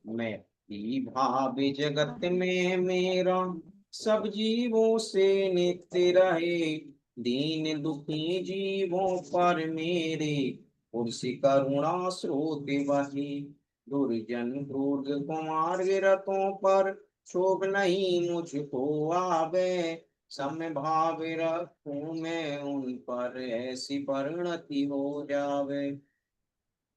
मैं भी भावी जगत में मेरा सब जीवों से नित्य रहे। दीन दुखी जीवों पर मेरे उर्सी करुणा स्रोत बहे। दुर्जन क्रूर कुमार विरतों पर क्षोभ नहीं मुझको आवे। समय भाव रखूं मैं उन पर ऐसी परिणति हो जावे।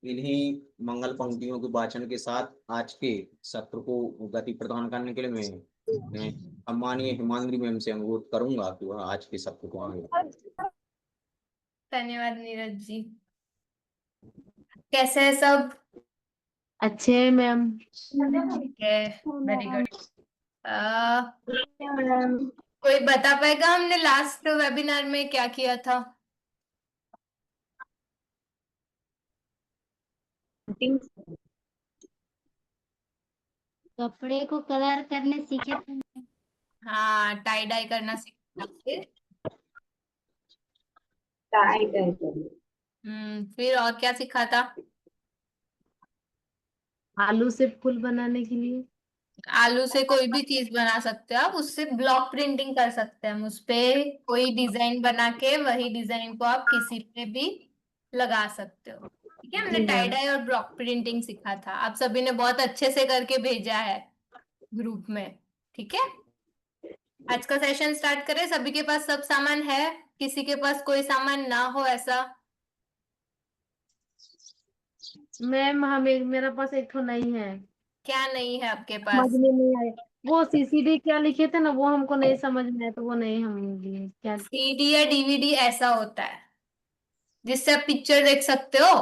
इन्हीं मंगल पंक्तियों के वाचन के साथ आज के सत्र को गति प्रदान करने के लिए मैं सम्मानीय हिमांगी मैम से अनुरोध करूंगा कि वह आज के सत्र को आगे। धन्यवाद नीरज जी। कैसे है सब? अच्छे है मैम। Very good. कोई बता पाएगा हमने लास्ट वेबिनार में क्या किया था? कपड़े को कलर करने सीखे थे। हाँ, टाई डाई करना सीखा। फिर और क्या सीखा था? आलू से फूल बनाने के लिए। आलू से कोई भी चीज बना सकते हो आप, उससे ब्लॉक प्रिंटिंग कर सकते हैं हम, उस पे कोई डिजाइन बना के वही डिजाइन को आप किसी पे भी लगा सकते हो। ठीक है, हमने जी टाई मैम। डाई और ब्लॉक प्रिंटिंग सीखा था, आप सभी ने बहुत अच्छे से करके भेजा है ग्रुप में। ठीक है, आज का सेशन स्टार्ट करें। सभी के पास सब सामान है? किसी के पास कोई सामान ना हो ऐसा? मैम हमें मेरा पास एक तो नहीं है। क्या नहीं है आपके समझ पास? में नहीं आया। वो सीसीडी क्या लिखे थे ना, वो हमको नहीं समझ में आया, तो वो नहीं हम लिए क्या। सीडी या डीवीडी ऐसा होता है जिससे आप पिक्चर देख सकते हो।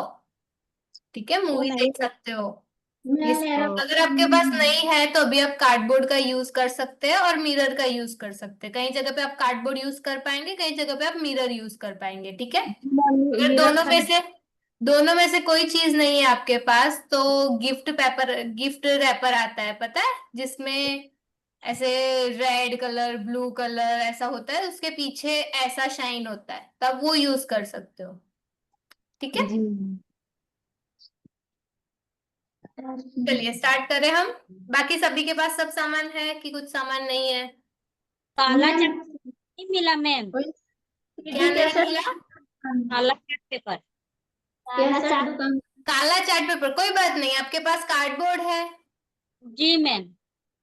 ठीक है, वो मूवी नहीं देख सकते हो। इस मेरा अगर आपके पास नहीं है तो अभी आप कार्डबोर्ड का यूज कर सकते हैं और मिरर का यूज कर सकते हैं। कई जगह पे आप कार्डबोर्ड यूज कर पाएंगे, कई जगह पे आप मिरर यूज कर पाएंगे। ठीक है, अगर मेरा दोनों में से कोई चीज नहीं है आपके पास तो गिफ्ट रैपर आता है, पता है, जिसमें ऐसे रेड कलर ब्लू कलर ऐसा होता है, उसके पीछे ऐसा शाइन होता है, तब वो यूज कर सकते हो। ठीक है, जी। चलिए स्टार्ट करें हम। बाकी सभी के पास सब सामान है कि कुछ सामान नहीं है? काला चार्ट नहीं मिला मैम। क्या नहीं मिला? काला चार्ट पेपर। काला चार्ट पेपर, कोई बात नहीं, आपके पास कार्डबोर्ड है। जी मैम।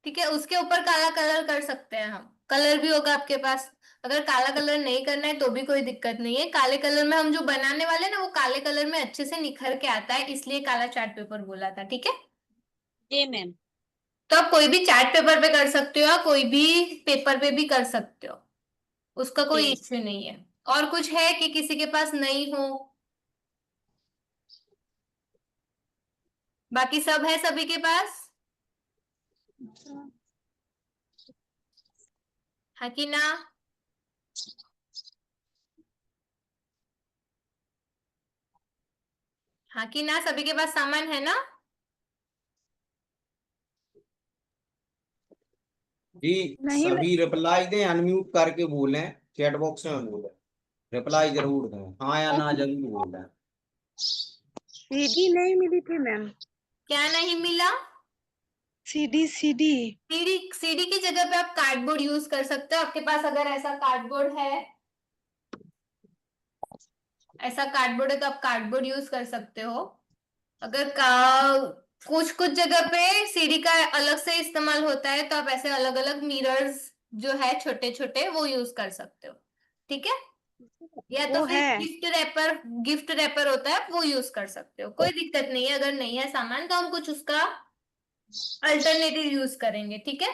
ठीक है, उसके ऊपर काला कलर कर सकते हैं हम, कलर भी होगा आपके पास। अगर काला कलर नहीं करना है तो भी कोई दिक्कत नहीं है, काले कलर में हम जो बनाने वाले हैं ना वो काले कलर में अच्छे से निखर के आता है, इसलिए काला चार्ट पेपर बोला था। ठीक है, जी मैम। तो आप कोई भी चार्ट पेपर पे कर सकते हो या कोई भी पेपर पे भी कर सकते हो, उसका कोई जी। इश्यू नहीं है। और कुछ है कि किसी के पास नहीं हो? बाकी सब है सभी के पास? है कि ना? हाँ कि ना, सभी के पास सामान है ना? जी, सभी रिप्लाई दें, अनम्यूट करके बोलें, चैट बॉक्स में बोलें, रिप्लाई जरूर दें, हाँ या ना जरूर बोलें। सीडी नहीं मिली थी मैम। क्या नहीं मिला? सीडी सीडी सीडी, सीडी की जगह पे आप कार्डबोर्ड यूज कर सकते हो। आपके पास अगर ऐसा कार्डबोर्ड है, ऐसा कार्डबोर्ड है तो आप कार्डबोर्ड यूज कर सकते हो। अगर कुछ कुछ जगह पे सीडी का अलग से इस्तेमाल होता है तो आप ऐसे अलग अलग मिरर्स जो है छोटे छोटे वो यूज कर सकते हो। ठीक है, या तो वो फिर है। गिफ्ट रैपर होता है वो यूज कर सकते हो, कोई दिक्कत नहीं है। अगर नहीं है सामान तो हम कुछ उसका अल्टरनेटिव यूज करेंगे। ठीक है,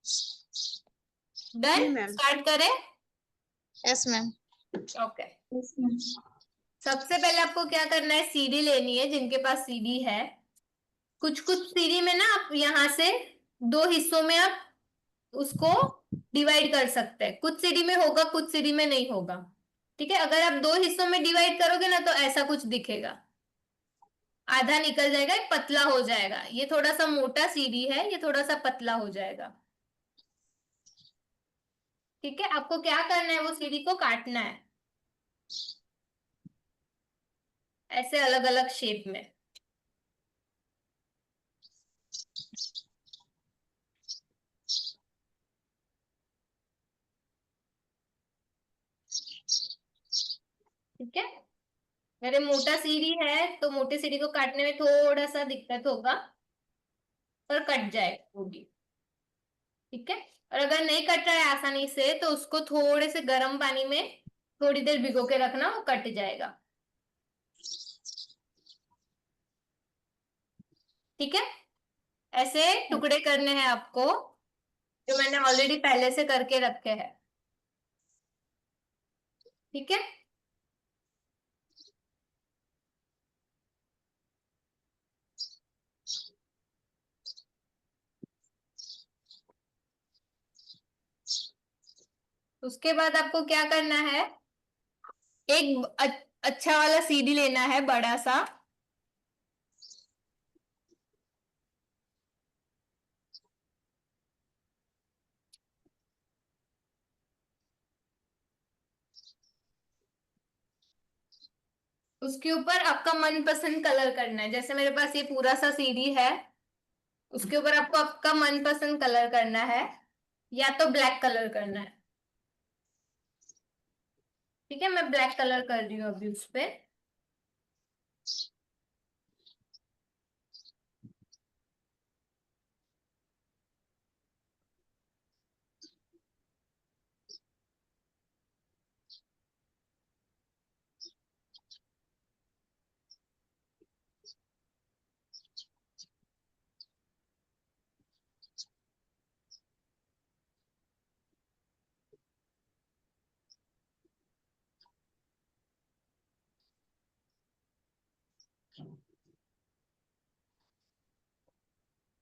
जी डन, मैम। स्टार्ट करें। Yes ma'am. ओके, सबसे पहले आपको क्या करना है, सीडी लेनी है जिनके पास सीडी है। कुछ कुछ सीडी में ना आप यहाँ से दो हिस्सों में आप उसको डिवाइड कर सकते हैं, कुछ सीडी में होगा कुछ सीडी में नहीं होगा। ठीक है, अगर आप दो हिस्सों में डिवाइड करोगे ना तो ऐसा कुछ दिखेगा, आधा निकल जाएगा, ये पतला हो जाएगा। ये थोड़ा सा मोटा सीडी है, ये थोड़ा सा पतला हो जाएगा। ठीक है, आपको क्या करना है, वो सीडी को काटना है। ऐसे अलग अलग शेप में। ठीक है, मेरे मोटा सीढ़ी है तो मोटी सीढ़ी को काटने में थोड़ा सा दिक्कत होगा, पर कट जाए वो भी। ठीक है, और अगर नहीं कट रहा है आसानी से तो उसको थोड़े से गर्म पानी में थोड़ी देर भिगो के रखना, वो कट जाएगा। ठीक है, ऐसे टुकड़े करने हैं आपको, जो मैंने ऑलरेडी पहले से करके रखे हैं। ठीक है, उसके बाद आपको क्या करना है, एक अच्छा वाला सीडी लेना है, बड़ा सा। उसके ऊपर आपका मनपसंद कलर करना है, जैसे मेरे पास ये पूरा सा सीडी है, उसके ऊपर आपको आपका मनपसंद कलर करना है, या तो ब्लैक कलर करना है। ठीक है, मैं ब्लैक कलर कर रही हूँ अभी उस पे।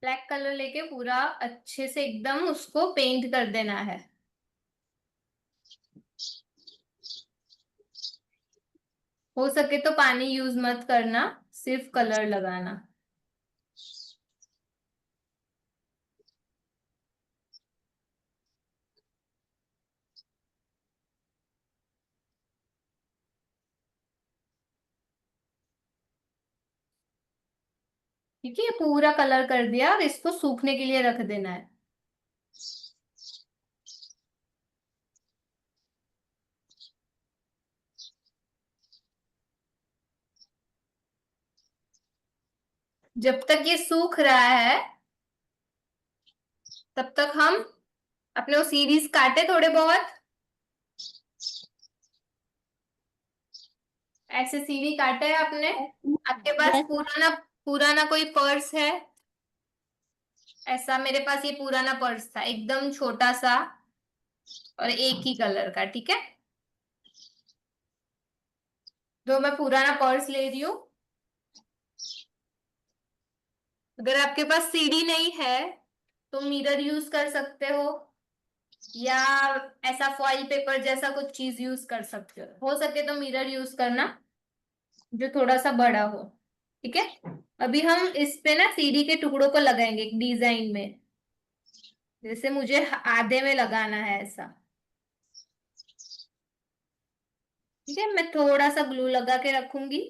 ब्लैक कलर लेके पूरा अच्छे से एकदम उसको पेंट कर देना है। हो सके तो पानी यूज मत करना, सिर्फ कलर लगाना। ठीक है, पूरा कलर कर दिया, अब इसको सूखने के लिए रख देना है। जब तक ये सूख रहा है तब तक हम अपने वो सीरीज काटे थोड़े बहुत, ऐसे सीढ़ी काटे है आपने। आपके पास Yes, पुराना पुराना कोई पर्स है? ऐसा मेरे पास ये पुराना पर्स था, एकदम छोटा सा और एक ही कलर का। ठीक है, तो मैं पुराना पर्स ले रही हूँ। अगर आपके पास सीडी नहीं है तो मिरर यूज कर सकते हो, या ऐसा फॉइल पेपर जैसा कुछ चीज यूज कर सकते हो सके तो मिरर यूज करना जो थोड़ा सा बड़ा हो। ठीक है, अभी हम इस पे ना सीडी के टुकड़ों को लगाएंगे एक डिजाइन में, जैसे मुझे आधे में लगाना है ऐसा। ठीक है, मैं थोड़ा सा ग्लू लगा के रखूंगी।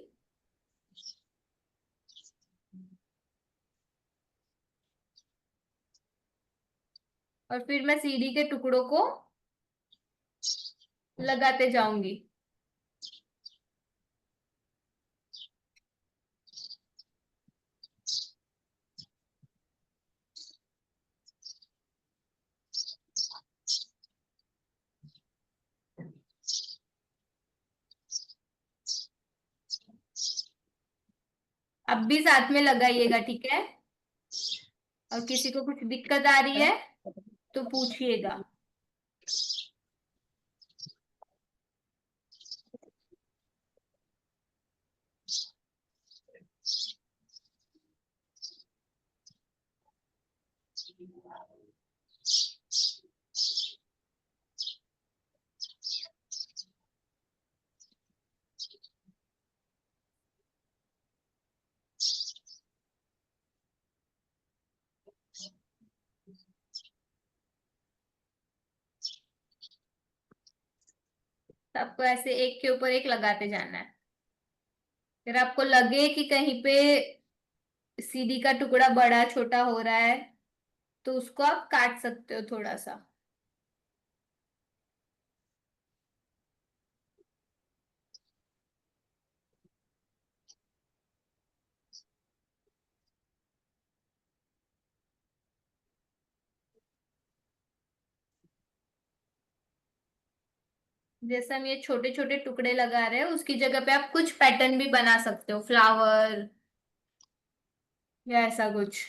और फिर मैं सीडी के टुकड़ों को लगाते जाऊंगी। अब भी साथ में लगाइएगा, ठीक है? और किसी को कुछ दिक्कत आ रही है तो पूछिएगा। सबको ऐसे एक के ऊपर एक लगाते जाना है। फिर आपको लगे कि कहीं पे सीडी का टुकड़ा बड़ा छोटा हो रहा है तो उसको आप काट सकते हो थोड़ा सा। जैसे हम ये छोटे छोटे टुकड़े लगा रहे हैं उसकी जगह पे आप कुछ पैटर्न भी बना सकते हो, फ्लावर या ऐसा कुछ।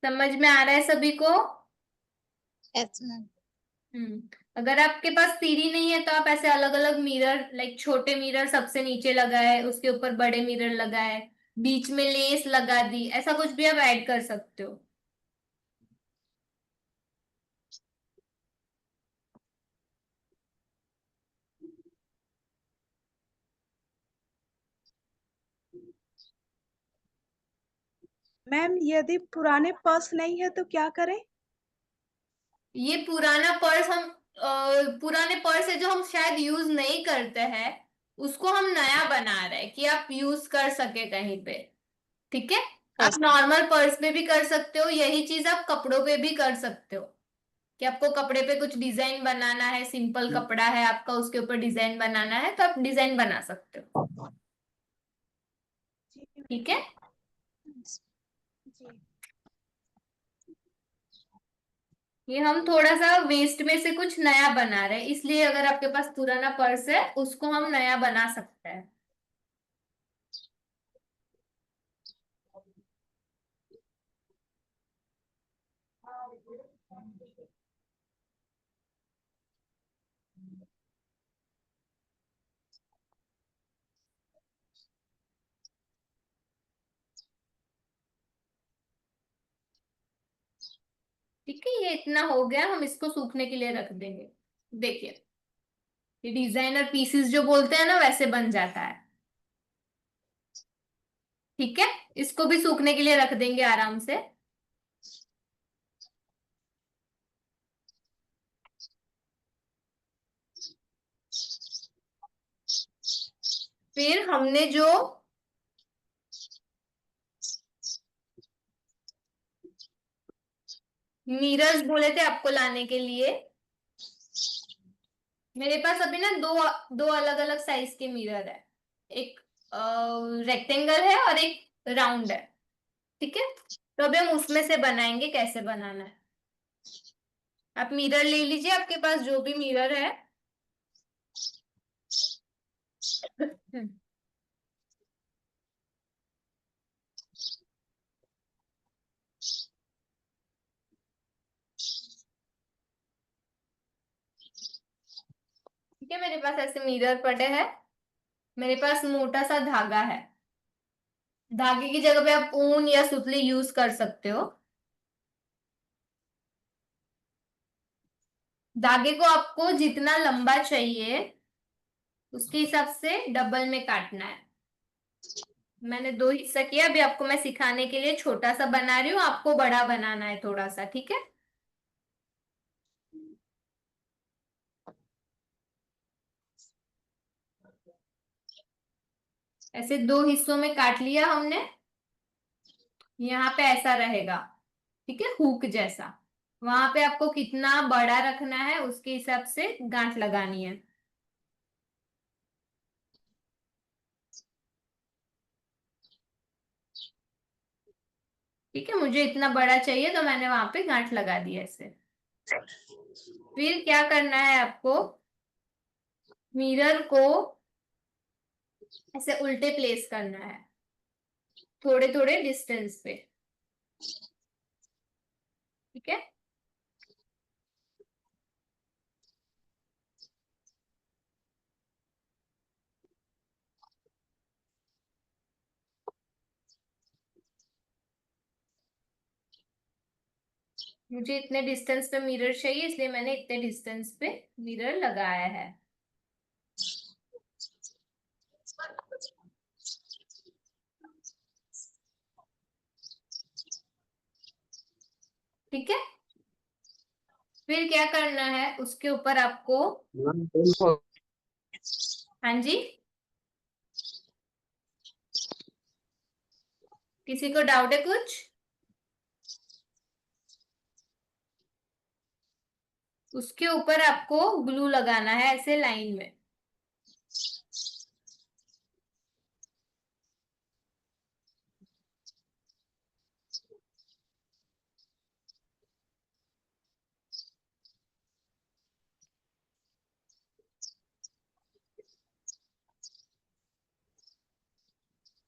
समझ में आ रहा है सभी को? Yes, ma'am. अगर आपके पास सीढ़ी नहीं है तो आप ऐसे अलग अलग मिरर, लाइक छोटे मिरर सबसे नीचे लगाए, उसके ऊपर बड़े मिरर लगाए, बीच में लेस लगा दी, ऐसा कुछ भी आप ऐड कर सकते हो। मैम यदि पुराने पर्स नहीं है तो क्या करें? ये पुराना पर्स हम पुराने पर्स है जो हम शायद यूज नहीं करते हैं, उसको हम नया बना रहे हैं कि आप यूज कर सके कहीं पे। ठीक है, आप Yes. नॉर्मल पर्स पे भी कर सकते हो, यही चीज आप कपड़ों पे भी कर सकते हो कि आपको कपड़े पे कुछ डिजाइन बनाना है, सिंपल कपड़ा है आपका, उसके ऊपर डिजाइन बनाना है तो आप डिजाइन बना सकते हो। ठीक है, जी। ये हम थोड़ा सा वेस्ट में से कुछ नया बना रहे हैं, इसलिए अगर आपके पास पुराना पर्स है उसको हम नया बना सकते हैं। ठीक है, ये इतना हो गया, हम इसको सूखने के लिए रख देंगे। देखिए, ये डिजाइनर पीसेस जो बोलते हैं ना वैसे बन जाता है। ठीक है, इसको भी सूखने के लिए रख देंगे आराम से। फिर हमने जो मिरर्स बोले थे आपको लाने के लिए, मेरे पास अभी ना दो दो अलग अलग साइज के मिरर है। एक रेक्टेंगल है और एक राउंड है। ठीक है, तो अभी हम उसमें से बनाएंगे, कैसे बनाना है। आप मिरर ले लीजिए, आपके पास जो भी मिरर है। ठीक है, मेरे पास ऐसे मिरर पड़े हैं। मेरे पास मोटा सा धागा है, धागे की जगह पे आप ऊन या सुतली यूज कर सकते हो। धागे को आपको जितना लंबा चाहिए उसके हिसाब से डबल में काटना है। मैंने दो हिस्सा किया, अभी आपको मैं सिखाने के लिए छोटा सा बना रही हूँ, आपको बड़ा बनाना है थोड़ा सा। ठीक है, ऐसे दो हिस्सों में काट लिया हमने। यहाँ पे ऐसा रहेगा, ठीक है, हुक जैसा। वहां पे आपको कितना बड़ा रखना है उसके हिसाब से गांठ लगानी है। ठीक है, मुझे इतना बड़ा चाहिए तो मैंने वहां पे गांठ लगा दी ऐसे। फिर क्या करना है आपको, मिरर को ऐसे उल्टे प्लेस करना है, थोड़े थोड़े डिस्टेंस पे। ठीक है, मुझे इतने डिस्टेंस पे मिरर चाहिए, इसलिए मैंने इतने डिस्टेंस पे मिरर लगाया है। ठीक है, फिर क्या करना है उसके ऊपर आपको। हाँ जी, किसी को डाउट है कुछ? उसके ऊपर आपको ग्लू लगाना है ऐसे लाइन में।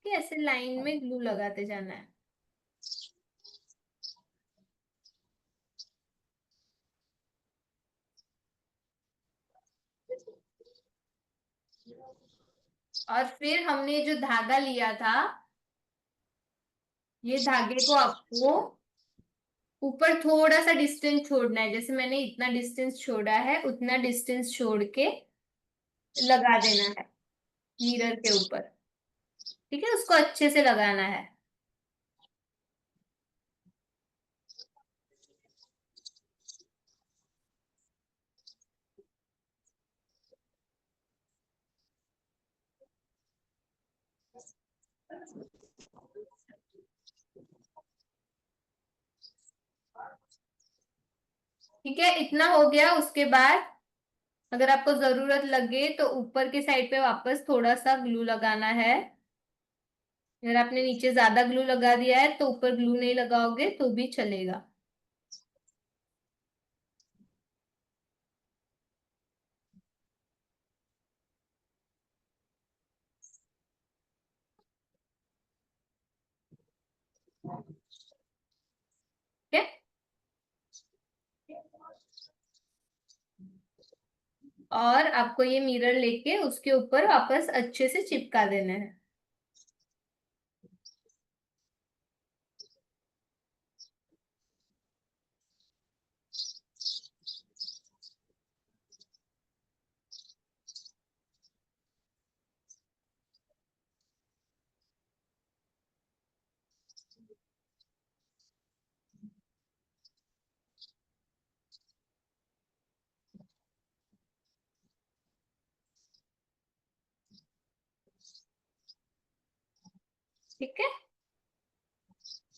ठीक है, ऐसे लाइन में ग्लू लगाते जाना है। और फिर हमने जो धागा लिया था, ये धागे को आपको ऊपर थोड़ा सा डिस्टेंस छोड़ना है। जैसे मैंने इतना डिस्टेंस छोड़ा है, उतना डिस्टेंस छोड़ के लगा देना है मिरर के ऊपर। ठीक है, उसको अच्छे से लगाना है। ठीक है, इतना हो गया। उसके बाद अगर आपको जरूरत लगे तो ऊपर के साइड पे वापस थोड़ा सा ग्लू लगाना है। अगर आपने नीचे ज्यादा ग्लू लगा दिया है तो ऊपर ग्लू नहीं लगाओगे तो भी चलेगा। ठीक है, और आपको ये मिरर लेके उसके ऊपर वापस अच्छे से चिपका देना है। ठीक है,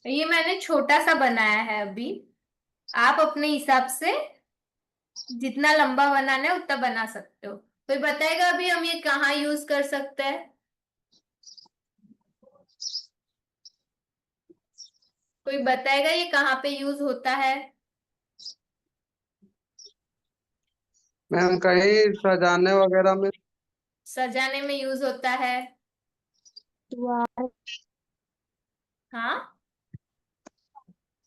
ये मैंने छोटा सा बनाया है अभी। आप अपने हिसाब से जितना लंबा बनाना है उतना बना सकते हो। कोई बताएगा अभी हम ये कहाँ यूज कर सकते हैं? कोई बताएगा ये कहाँ पे यूज होता है? मैम कहीं सजाने वगैरह में। सजाने में यूज होता है। हाँ,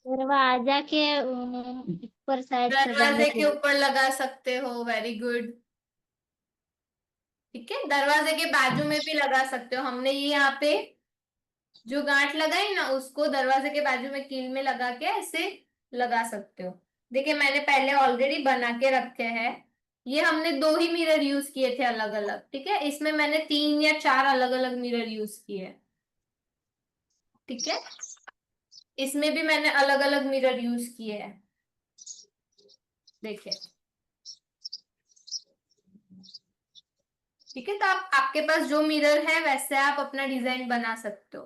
दरवाजा के ऊपर साइड सजाने दरवाजे के के लिए। ऊपर लगा सकते हो, वेरी गुड। ठीक है, दरवाजे के बाजू में भी लगा सकते हो। हमने ये यहाँ पे जो गांठ लगाई ना, उसको दरवाजे के बाजू में कील में लगा के ऐसे लगा सकते हो। देखिए, मैंने पहले ऑलरेडी बना के रखे हैं। ये हमने 2 ही मिरर यूज किए थे अलग अलग। ठीक है, इसमें मैंने 3 या 4 अलग अलग मिरर यूज किए हैं। ठीक है, इसमें भी मैंने अलग अलग मिरर यूज किए हैं। देखिए, ठीक है, तो आप आपके पास जो मिरर है वैसे आप अपना डिजाइन बना सकते हो।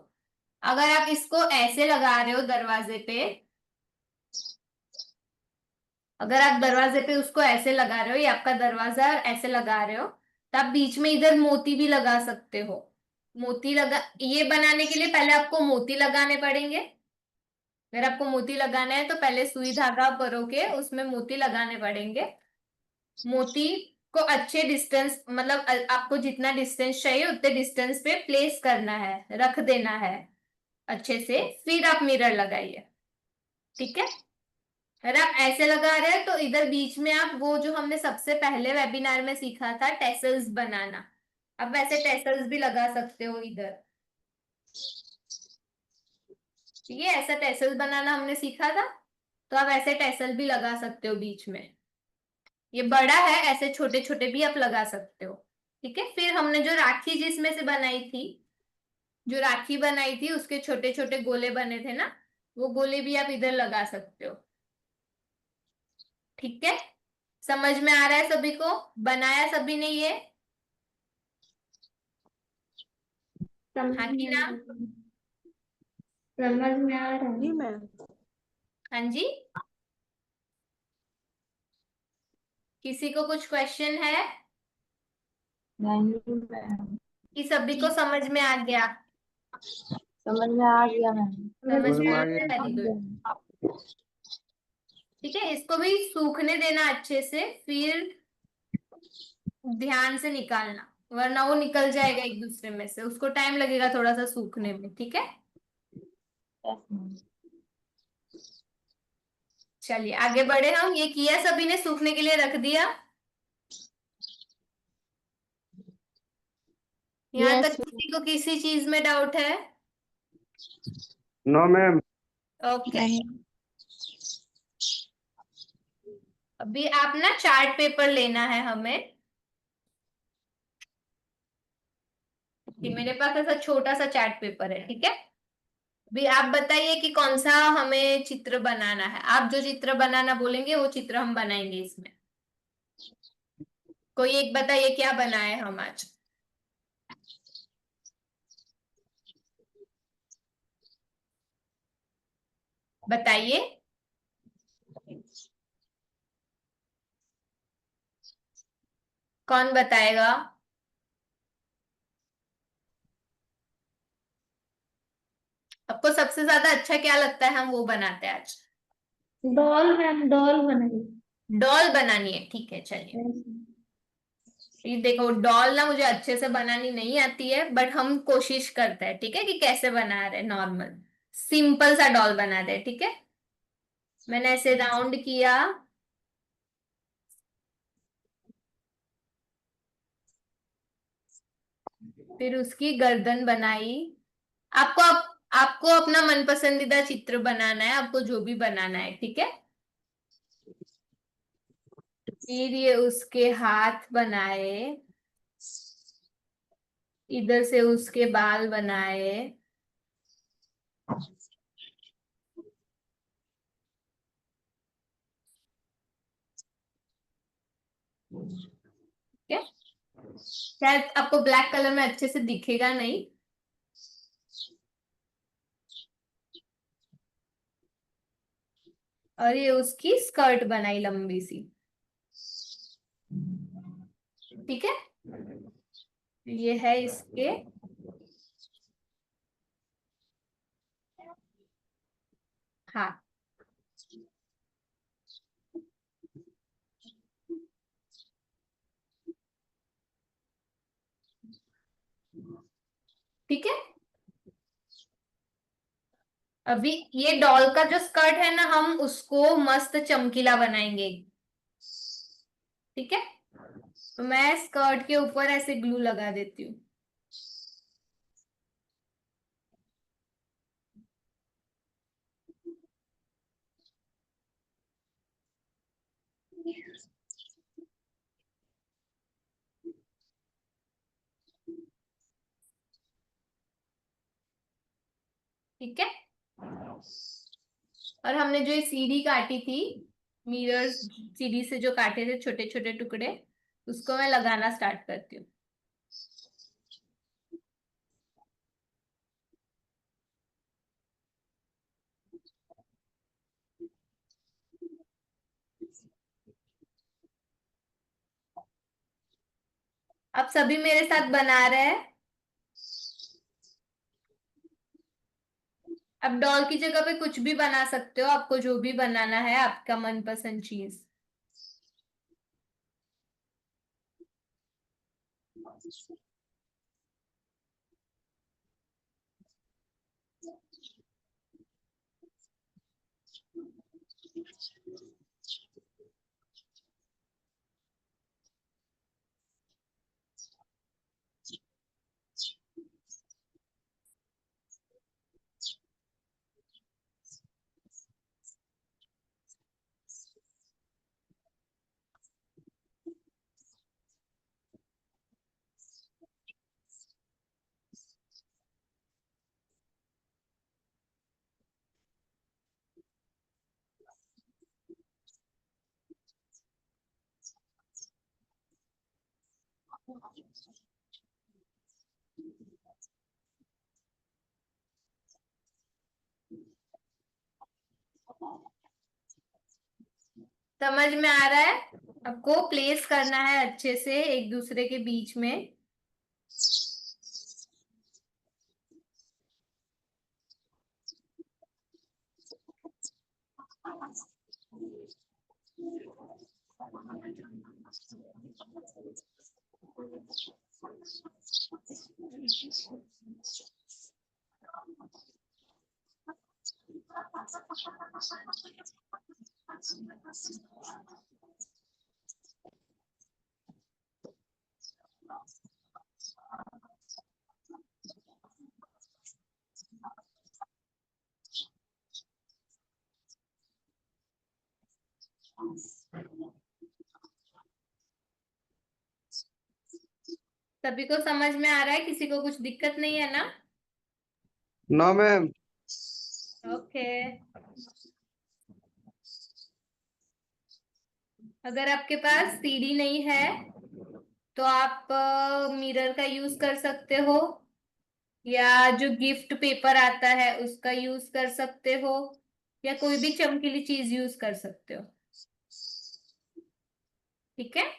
अगर आप इसको ऐसे लगा रहे हो दरवाजे पे, अगर आप दरवाजे पे उसको ऐसे लगा रहे हो, ये आपका दरवाजा ऐसे लगा रहे हो, तो आप बीच में इधर मोती भी लगा सकते हो। मोती लगा, ये बनाने के लिए पहले आपको मोती लगाने पड़ेंगे। अगर आपको मोती लगाना है तो पहले सुई धागा भरोगे, उसमें मोती लगाने पड़ेंगे। मोती को अच्छे डिस्टेंस, मतलब आपको जितना डिस्टेंस चाहिए उतने डिस्टेंस पे प्लेस करना है, रख देना है अच्छे से। फिर आप मिरर लगाइए। ठीक है, अगर आप ऐसे लगा रहे हैं तो इधर बीच में आप वो जो हमने सबसे पहले वेबिनार में सीखा था टेसल्स बनाना, अब वैसे टेसल्स भी लगा सकते हो इधर। ठीक है, ऐसा टेसल्स बनाना हमने सीखा था। तो आप ऐसे टैसल भी लगा सकते हो बीच में। ये बड़ा है, ऐसे छोटे छोटे भी आप लगा सकते हो। ठीक है, फिर हमने जो राखी जिसमें से बनाई थी, जो राखी बनाई थी उसके छोटे छोटे गोले बने थे ना, वो गोले भी आप इधर लगा सकते हो। ठीक है, समझ में आ रहा है सभी को? बनाया सभी ने ये? समझ हाँ कि में आ ना? रहा है। समझ में आ रहा जी है। मैम। हाँ जी, किसी को कुछ क्वेश्चन है नहीं मैम, कि सभी को समझ में आ गया? समझ में आ गया मैम। समझ समझ में में आ आ गया, गया। Very good. ठीक है, इसको भी सूखने देना अच्छे से, फिर ध्यान से निकालना, वरना वो निकल जाएगा एक दूसरे में से, उसको टाइम लगेगा थोड़ा सा सूखने में। ठीक है, चलिए आगे बढ़े हम। ये किया सभी ने, सूखने के लिए रख दिया? यहाँ तक यस किसी को किसी चीज में डाउट है? No ma'am. ओके, अभी आप ना चार्ट पेपर लेना है हमें। कि मेरे पास ऐसा छोटा सा चार्ट पेपर है, ठीक है। अभी आप बताइए कि कौन सा हमें चित्र बनाना है। आप जो चित्र बनाना बोलेंगे वो चित्र हम बनाएंगे इसमें। कोई एक बताइए क्या बनाए हम आज। बताइए। कौन बताएगा? आपको सबसे ज्यादा अच्छा क्या लगता है हम वो बनाते हैं आज? डॉल मैम, डॉल बनाइए। डॉल बनानी है, ठीक है चलिए। ये देखो, डॉल ना मुझे अच्छे से बनानी नहीं आती है, बट हम कोशिश करते हैं, ठीक है, कि कैसे बना रहे। नॉर्मल सिंपल सा डॉल बना दे, ठीक है। मैंने ऐसे राउंड किया, फिर उसकी गर्दन बनाई। आपको अपना मन पसंदीदा चित्र बनाना है, आपको जो भी बनाना है, ठीक है। फिर ये उसके हाथ बनाए, इधर से उसके बाल बनाए, ठीक है। शायद आपको ब्लैक कलर में अच्छे से दिखेगा नहीं। और ये उसकी स्कर्ट बनाई लंबी सी, ठीक है। ये है इसके हाथ, ठीक है। अभी ये डॉल का जो स्कर्ट है ना, हम उसको मस्त चमकीला बनाएंगे, ठीक है। तो मैं स्कर्ट के ऊपर ऐसे ग्लू लगा देती हूँ। ठीक है, और हमने जो ये सीढ़ी काटी थी, मिरर्स, सीढ़ी से जो काटे थे छोटे छोटे टुकड़े, उसको मैं लगाना स्टार्ट करती हूँ। अब सभी मेरे साथ बना रहे हैं। अब डॉल की जगह पे कुछ भी बना सकते हो, आपको जो भी बनाना है, आपका मनपसंद चीज। समझ में आ रहा है? आपको प्लेस करना है अच्छे से एक दूसरे के बीच में। सभी को समझ में आ रहा है? किसी को कुछ दिक्कत नहीं है ना? ना मैम। ओके। अगर आपके पास सीडी नहीं है तो आप मिरर का यूज कर सकते हो, या जो गिफ्ट पेपर आता है उसका यूज कर सकते हो, या कोई भी चमकीली चीज यूज कर सकते हो। ठीक है?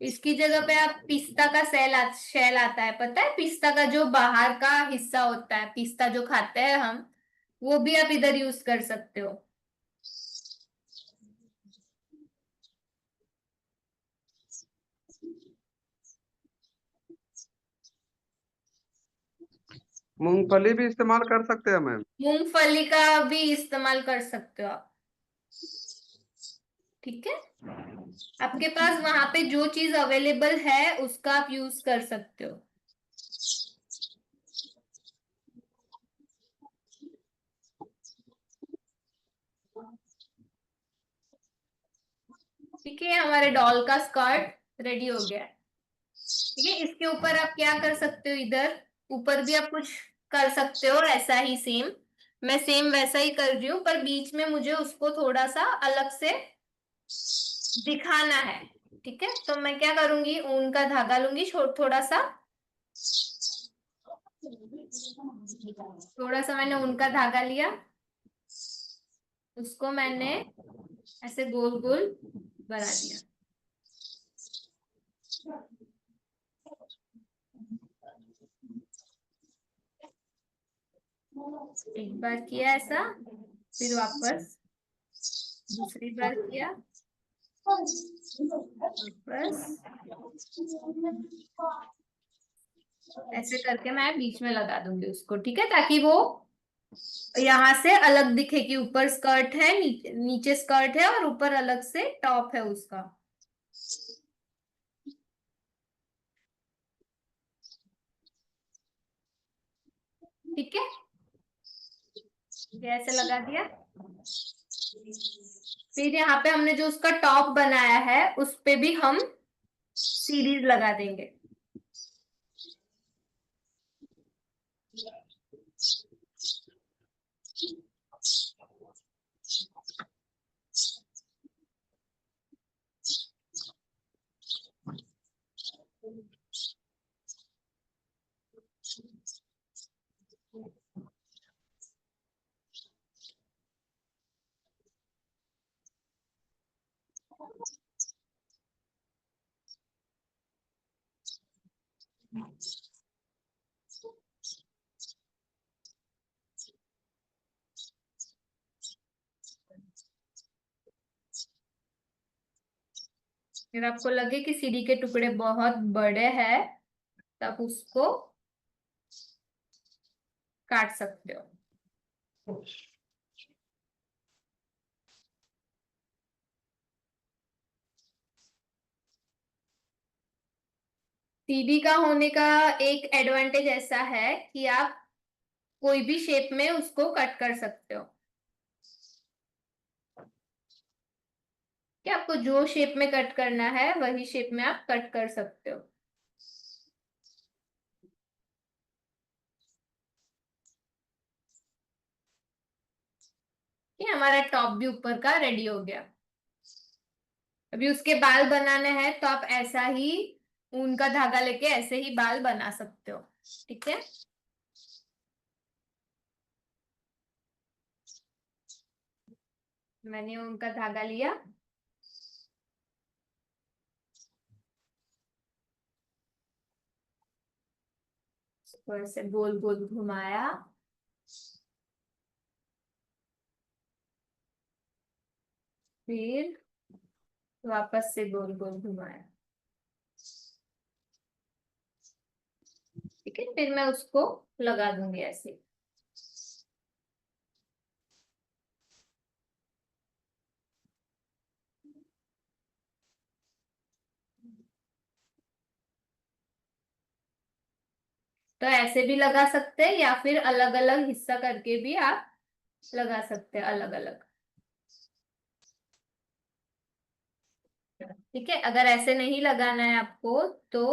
इसकी जगह पे आप पिस्ता का शेल आता है, पता है? पिस्ता का जो बाहर का हिस्सा होता है, पिस्ता जो खाते हैं हम, वो भी आप इधर यूज कर सकते हो। मूंगफली भी इस्तेमाल कर सकते हैं मैम। मूंगफली का भी इस्तेमाल कर सकते हो आप। ठीक है? आपके पास वहां पे जो चीज अवेलेबल है उसका आप यूज कर सकते हो। ठीक है, हमारे डॉल का स्कर्ट रेडी हो गया है। ठीक है, इसके ऊपर आप क्या कर सकते हो, इधर ऊपर भी आप कुछ कर सकते हो ऐसा ही सेम। मैं सेम वैसा ही कर रही हूँ, पर बीच में मुझे उसको थोड़ा सा अलग से दिखाना है। ठीक है, तो मैं क्या करूंगी, ऊन का धागा लूंगी, थोड़ा सा मैंने ऊन का धागा लिया, उसको मैंने ऐसे गोल गोल बना दिया। एक बार किया ऐसा, फिर वापस दूसरी बार किया, वापस ऐसे करके मैं बीच में लगा दूंगी उसको। ठीक है, ताकि वो यहाँ से अलग दिखे कि ऊपर स्कर्ट है, नीचे स्कर्ट है, और ऊपर अलग से टॉप है उसका। ठीक है, ये ऐसे लगा दिया। फिर यहाँ पे हमने जो उसका टॉप बनाया है उस पे भी हम सीरीज लगा देंगे। फिर आपको लगे कि सीढ़ी के टुकड़े बहुत बड़े हैं, तब उसको काट सकते हो। सीढ़ी का होने का एक एडवांटेज ऐसा है कि आप कोई भी शेप में उसको कट कर सकते हो, कि आपको जो शेप में कट करना है वही शेप में आप कट कर सकते हो। ये हमारा टॉप भी ऊपर का रेडी हो गया। अभी उसके बाल बनाने हैं तो आप ऐसा ही ऊन का धागा लेके ऐसे ही बाल बना सकते हो। ठीक है, मैंने ऊन का धागा लिया, इसको ऐसे गोल गोल घुमाया, फिर वापस से गोल गोल घुमाया। ठीक है, फिर मैं उसको लगा दूंगी ऐसे। तो ऐसे भी लगा सकते हैं या फिर अलग अलग हिस्सा करके भी आप लगा सकते हैं, अलग अलग। ठीक है, अगर ऐसे नहीं लगाना है आपको तो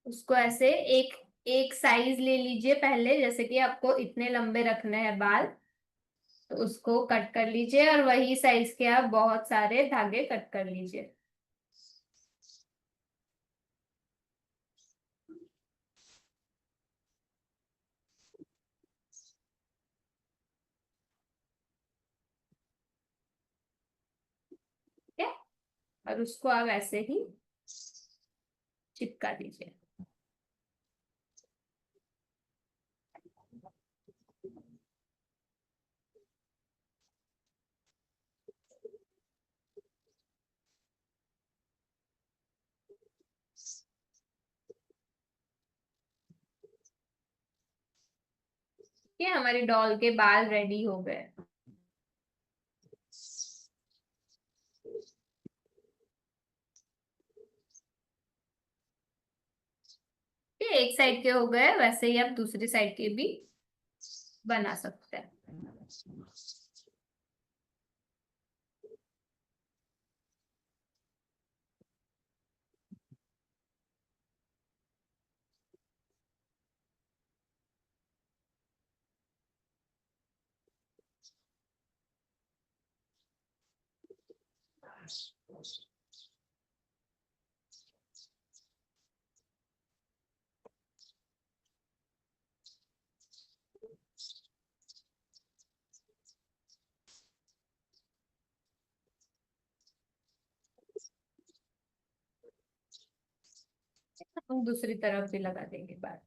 उसको ऐसे एक एक साइज ले लीजिए पहले, जैसे कि आपको इतने लंबे रखने हैं बाल, तो उसको कट कर लीजिए और वही साइज के आप बहुत सारे धागे कट कर लीजिए। ठीक है, और उसको आप ऐसे ही चिपका दीजिए। ये हमारी डॉल के बाल रेडी हो गए। ये एक साइड के हो गए, वैसे ही आप दूसरी साइड के भी बना सकते हैं। हम दूसरी तरफ भी लगा देंगे बाल।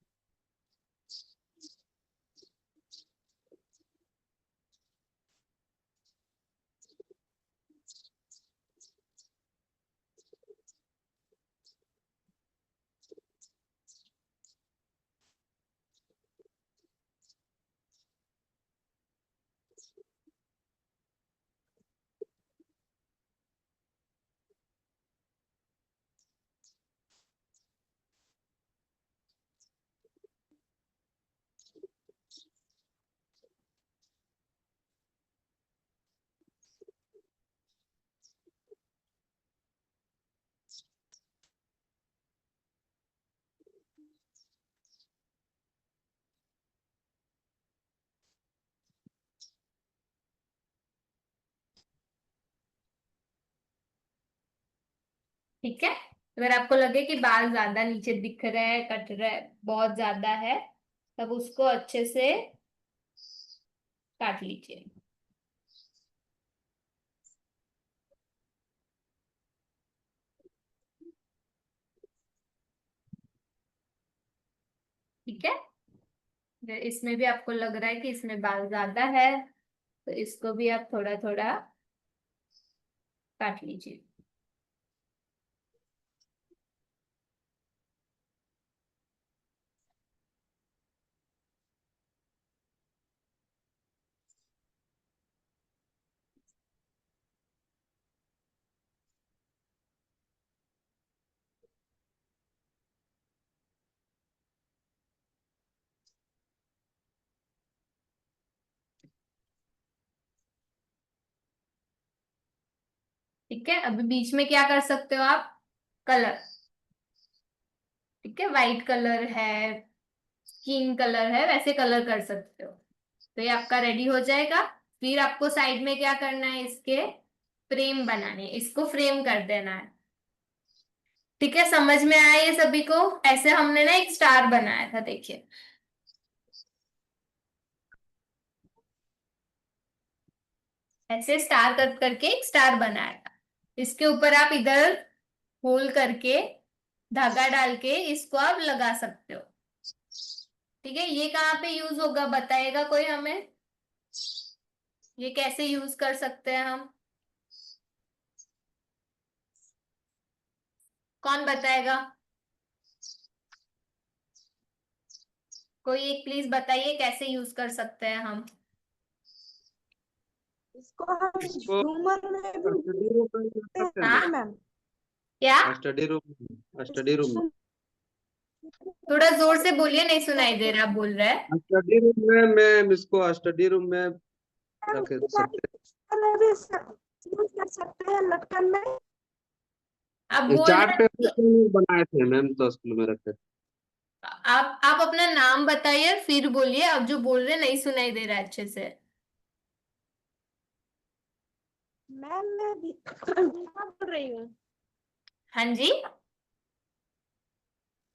ठीक है, अगर आपको लगे कि बाल ज्यादा नीचे दिख रहे हैं, कट रहे बहुत ज्यादा है, तब उसको अच्छे से काट लीजिए। ठीक है, अगर इसमें भी आपको लग रहा है कि इसमें बाल ज्यादा है, तो इसको भी आप थोड़ा थोड़ा काट लीजिए। ठीक है, अभी बीच में क्या कर सकते हो आप, कलर। ठीक है, वाइट कलर है, स्किन कलर है, वैसे कलर कर सकते हो। तो ये आपका रेडी हो जाएगा। फिर आपको साइड में क्या करना है, इसके फ्रेम बनाने हैं, इसको फ्रेम कर देना है। ठीक है, समझ में आया ये सभी को? ऐसे हमने ना एक स्टार बनाया था, देखिए ऐसे स्टार कट करके एक स्टार बनाया था। इसके ऊपर आप इधर होल करके धागा डाल के इसको आप लगा सकते हो। ठीक है, ये कहाँ पे यूज होगा बताएगा कोई हमें? ये कैसे यूज कर सकते हैं हम? कौन बताएगा? कोई एक प्लीज बताइए कैसे यूज कर सकते हैं हम? इसको हम इसको झूमर में भी स्टडी रूम में कर सकते हैं हाँ, मैम। क्या? स्टडी रूम, स्टडी रूम में। थोड़ा जोर से बोलिए, नहीं सुनाई दे रहा आप बोल रहे हैं। स्टडी रूम में मैम, इसको स्टडी रूम में रख सकते में भी यूज कर सकते हैं, लटकन में। आप हैं। बोल चार्ट रहे पेपर हैं, से बनाए थे मैम, तो स्कूल में रखे थे। आप अपना नाम बताइए फिर बोलिए। आप जो बोल रहे हैं नहीं सुनाई दे रहा है अच्छे से। मैम मैं बीना बोल रही हूँ। हाँ जी,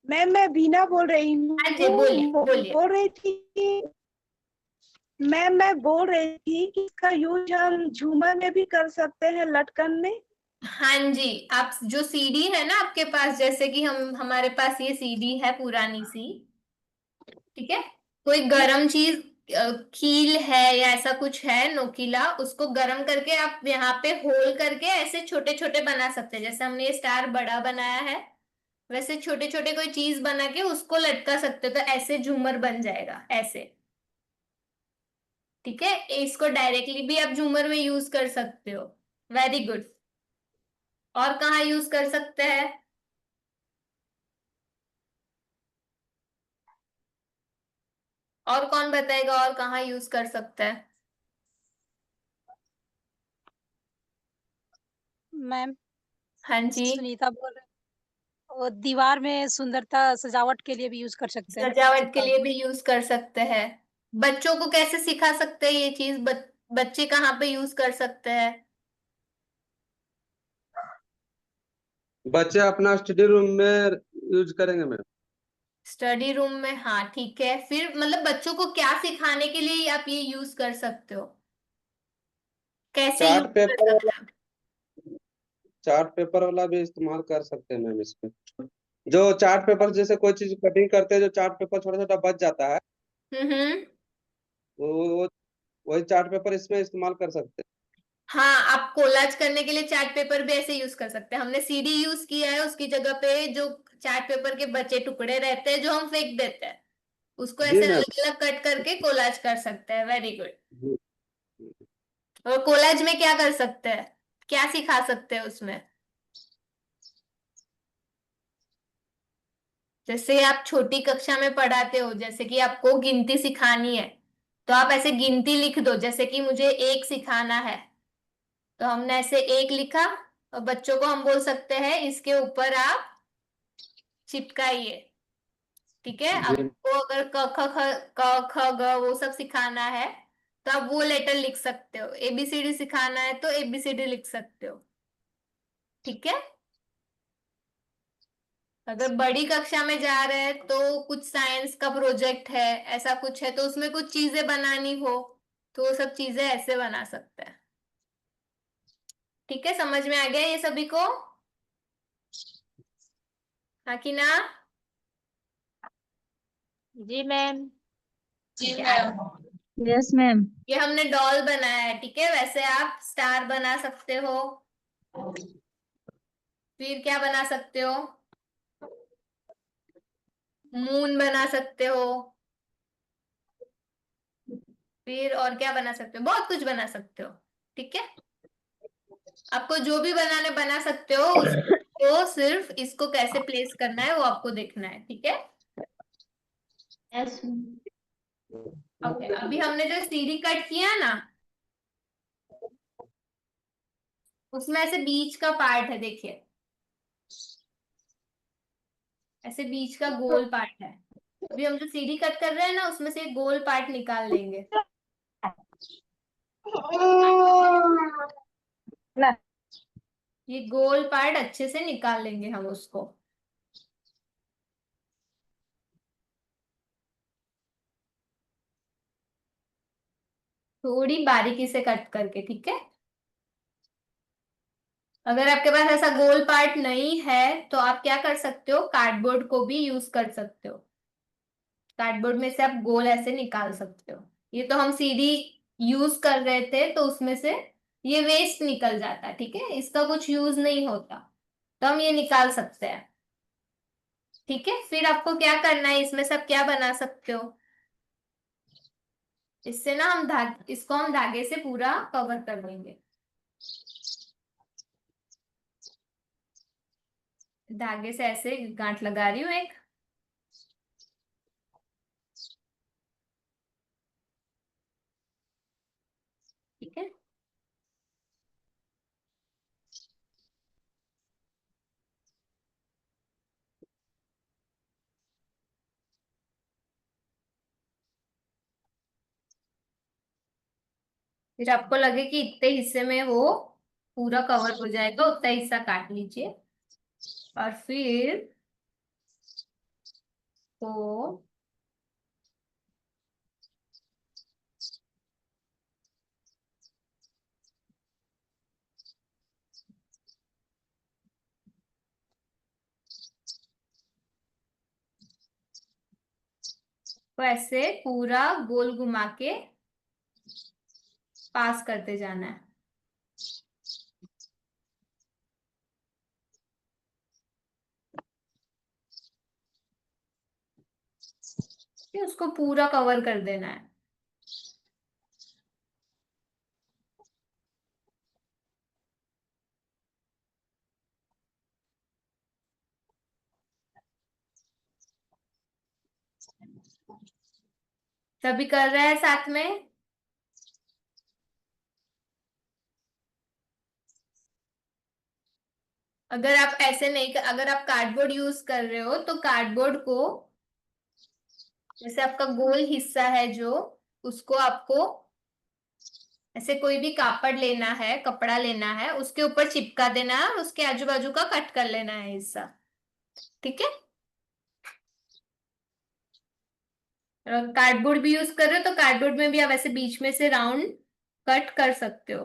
मैम मैं बीना बोल रही हूँ। हाँ जी, बोलिए बोलिए। बोल रही थी मैम, मैं बोल रही थी कि इसका यूज हम झूमर में भी कर सकते हैं, लटकन में। हाँ जी, आप जो सीडी है ना आपके पास, जैसे कि हमारे पास ये सीडी है पुरानी सी, ठीक है, कोई गरम चीज कील है या ऐसा कुछ है नोकीला, उसको गरम करके आप यहाँ पे होल करके ऐसे छोटे छोटे बना सकते हैं। जैसे हमने ये स्टार बड़ा बनाया है, वैसे छोटे छोटे कोई चीज बना के उसको लटका सकते हो, तो ऐसे झूमर बन जाएगा ऐसे। ठीक है, इसको डायरेक्टली भी आप झूमर में यूज कर सकते हो। Very good. और कहाँ यूज कर सकते हैं? और कौन बताएगा और कहाँ यूज कर सकता है? मैम हाँ जी, सुनीता बोल रहे, वो दीवार में सुंदरता सजावट के लिए भी यूज कर सकते हैं, सजावट के चिपका लिए भी यूज कर सकते हैं। बच्चों को कैसे सिखा सकते हैं ये चीज? बच्चे कहाँ पे यूज कर सकते हैं? बच्चे अपना स्टडी रूम में यूज करेंगे मैम। स्टडी रूम में, हाँ ठीक है। फिर मतलब बच्चों को क्या सिखाने के लिए आप ये यूज कर सकते हो? कैसे यूज चार्ट कर पेपर सकते वाला, हो? चार्ट पेपर वाला भी इस्तेमाल कर सकते हैं मैम इसमें। जो चार्ट पेपर जैसे कोई चीज कटिंग करते हैं, जो चार्ट पेपर छोटा छोटा बच जाता है, हम्म। वो वही चार्ट पेपर इसमें इस्तेमाल कर सकते हाँ, आप कोलाज करने के लिए चार्ट पेपर भी ऐसे यूज कर सकते हैं। हमने सीडी यूज किया है, उसकी जगह पे जो चार्ट पेपर के बचे टुकड़े रहते हैं जो हम फेंक देते हैं, उसको हैं। जी ऐसे मैम। अलग अलग कट करके कोलाज कर सकते हैं। Very good. जी। और कोलाज में क्या कर सकते हैं, क्या सिखा सकते हैं उसमें? जैसे आप छोटी कक्षा में पढ़ाते हो, जैसे कि आपको गिनती सिखानी है, तो आप ऐसे गिनती लिख दो, जैसे कि मुझे एक सिखाना है, तो हमने ऐसे एक लिखा, और बच्चों को हम बोल सकते हैं इसके ऊपर आप चिपकाइए। ठीक है, जी। आपको अगर क ख ग वो सब सिखाना है, तो आप वो लेटर लिख सकते हो। एबीसीडी सिखाना है तो एबीसीडी लिख सकते हो। ठीक है, अगर बड़ी कक्षा में जा रहे हैं तो कुछ साइंस का प्रोजेक्ट है, ऐसा कुछ है, तो उसमें कुछ चीजें बनानी हो, तो वो सब चीजें ऐसे बना सकते हैं। ठीक है, समझ में आ गया ये सभी को? हाँ कि ना? जी मैम। ठीक है, यस मैम। ये हमने डॉल बनाया है। ठीक है, वैसे आप स्टार बना सकते हो। फिर क्या बना सकते हो? मून बना सकते हो। फिर और क्या बना सकते हो? बहुत कुछ बना सकते हो। ठीक है, आपको जो भी बनाने बना सकते हो, उसको सिर्फ इसको कैसे प्लेस करना है वो आपको देखना है। ठीक है, यस ओके। अभी हमने जो सीढ़ी कट किया ना, उसमें ऐसे बीच का पार्ट है, देखिए ऐसे बीच का गोल पार्ट है। अभी हम जो सीढ़ी कट कर रहे हैं ना, उसमें से एक गोल पार्ट निकाल लेंगे। ये गोल पार्ट अच्छे से निकाल लेंगे हम उसको। थोड़ी बारीकी से कट करके, ठीक है। अगर आपके पास ऐसा गोल पार्ट नहीं है तो आप क्या कर सकते हो, कार्डबोर्ड को भी यूज कर सकते हो। कार्डबोर्ड में से आप गोल ऐसे निकाल सकते हो। ये तो हम सीडी यूज कर रहे थे तो उसमें से ये वेस्ट निकल जाता है, ठीक है, इसका कुछ यूज नहीं होता, तो हम ये निकाल सकते हैं। ठीक है, फिर आपको क्या करना है, इसमें सब क्या बना सकते हो, इससे ना हम इसको हम धागे से पूरा कवर कर देंगे। धागे से ऐसे गांठ लगा रही हूँ एक। ठीक है, फिर आपको लगे कि इतने हिस्से में वो पूरा कवर हो जाएगा, उतना हिस्सा काट लीजिए और फिर तो ऐसे पूरा गोल घुमा के पास करते जाना है। फिर उसको पूरा कवर कर देना है। सभी कर रहे हैं साथ में। अगर आप ऐसे नहीं, अगर आप कार्डबोर्ड यूज कर रहे हो तो कार्डबोर्ड को, जैसे आपका गोल हिस्सा है जो, उसको आपको ऐसे कोई भी कापड़ लेना है, कपड़ा लेना है, उसके ऊपर चिपका देना है और उसके आजू बाजू का कट कर लेना है हिस्सा। ठीक है, कार्डबोर्ड भी यूज कर रहे हो तो कार्डबोर्ड में भी आप ऐसे बीच में से राउंड कट कर सकते हो।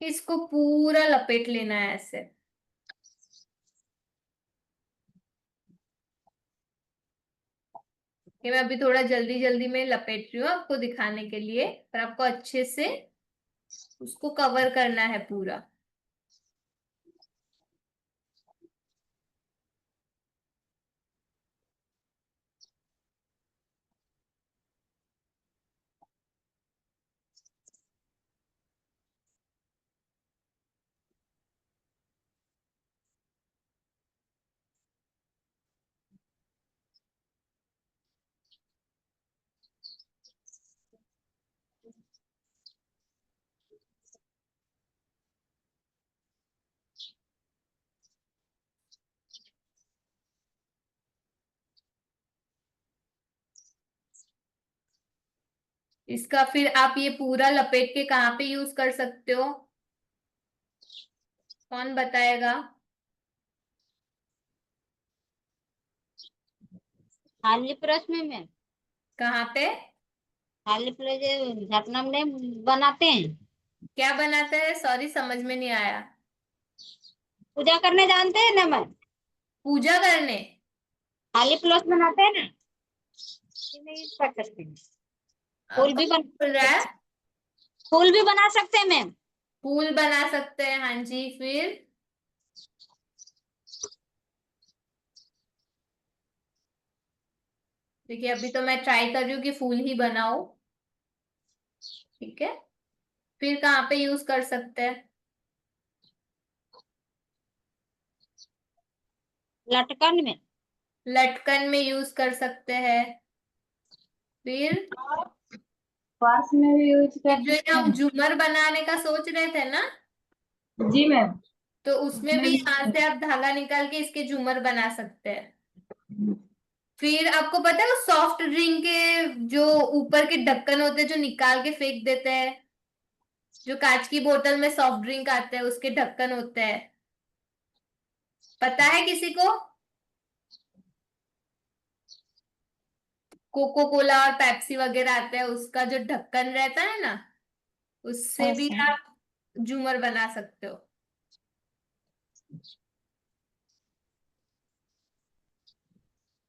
इसको पूरा लपेट लेना है ऐसे। ये मैं अभी थोड़ा जल्दी जल्दी में लपेट रही हूँ आपको दिखाने के लिए, पर आपको अच्छे से उसको कवर करना है पूरा। इसका फिर आप ये पूरा लपेट के कहाँ पे यूज कर सकते हो, कौन बताएगा। खाली प्रेस में मैम। कहाँ पे, खाली प्रेस ढकना में बनाते हैं। क्या बनाते हैं, सॉरी समझ में नहीं आया। पूजा करने जानते हैं ना मैम। पूजा करने, खाली प्रेस बनाते हैं ना, इसमें यूज कर सकते हैं। फूल भी कौन बोल रहा है। फूल भी बना सकते हैं मैम। फूल बना सकते हैं, हाँ जी, फिर देखिए अभी तो मैं ट्राई कर रही हूँ कि फूल ही बनाओ। ठीक है, फिर कहाँ पे यूज कर सकते हैं, लटकन में। लटकन में यूज कर सकते हैं, फिर पास में भी यूज फिर कर जो ये सकते हम हैं। झूमर बनाने का सोच रहे थे ना, जी मैम। तो उसमें भी यहाँ से आप धागा निकाल के इसके झूमर बना सकते हैं। फिर आपको पता है वो सॉफ्ट ड्रिंक के जो ऊपर के ढक्कन होते हैं जो निकाल के फेंक देते हैं, जो कांच की बोतल में सॉफ्ट ड्रिंक आते हैं उसके ढक्कन होते हैं, पता है किसी को? कोको कोला और पेप्सी वगैरह आते हैं, उसका जो ढक्कन रहता है ना, उससे भी आप झूमर बना सकते हो।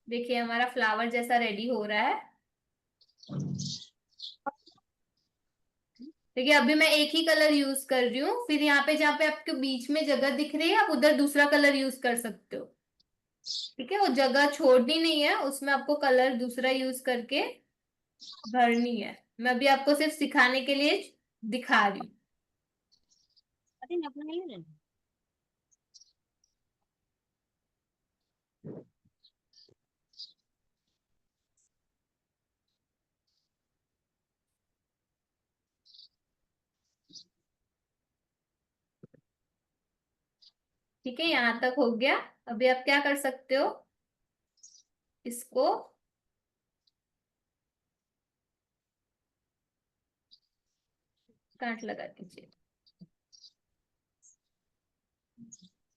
देखिए हमारा फ्लावर जैसा रेडी हो रहा है। देखिए अभी मैं एक ही कलर यूज कर रही हूँ, फिर यहाँ पे जहाँ पे आपके बीच में जगह दिख रही है आप उधर दूसरा कलर यूज कर सकते हो। ठीक है, वो जगह छोड़नी नहीं है, उसमें आपको कलर दूसरा यूज करके भरनी है। मैं अभी आपको सिर्फ सिखाने के लिए दिखा रही हूँ। अरे ना अपना नहीं लेना। ठीक है, यहाँ तक हो गया। अभी आप क्या कर सकते हो, इसको गांठ लगा दीजिए।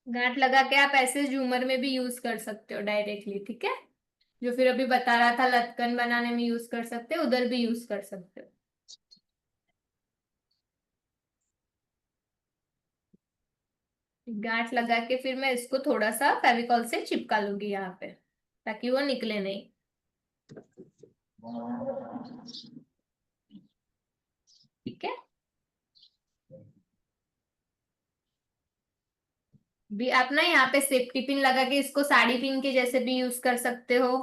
गांठ लगा के आप ऐसे झूमर में भी यूज कर सकते हो डायरेक्टली। ठीक है, जो फिर अभी बता रहा था लटकन बनाने में यूज कर सकते हो, उधर भी यूज कर सकते हो। गांठ लगा के फिर मैं इसको थोड़ा सा फेविकॉल से चिपका लूंगी यहाँ पे, ताकि वो निकले नहीं। ठीक है, भी आप ना यहाँ पे सेफ्टी पिन लगा के इसको साड़ी पिन के जैसे भी यूज कर सकते हो।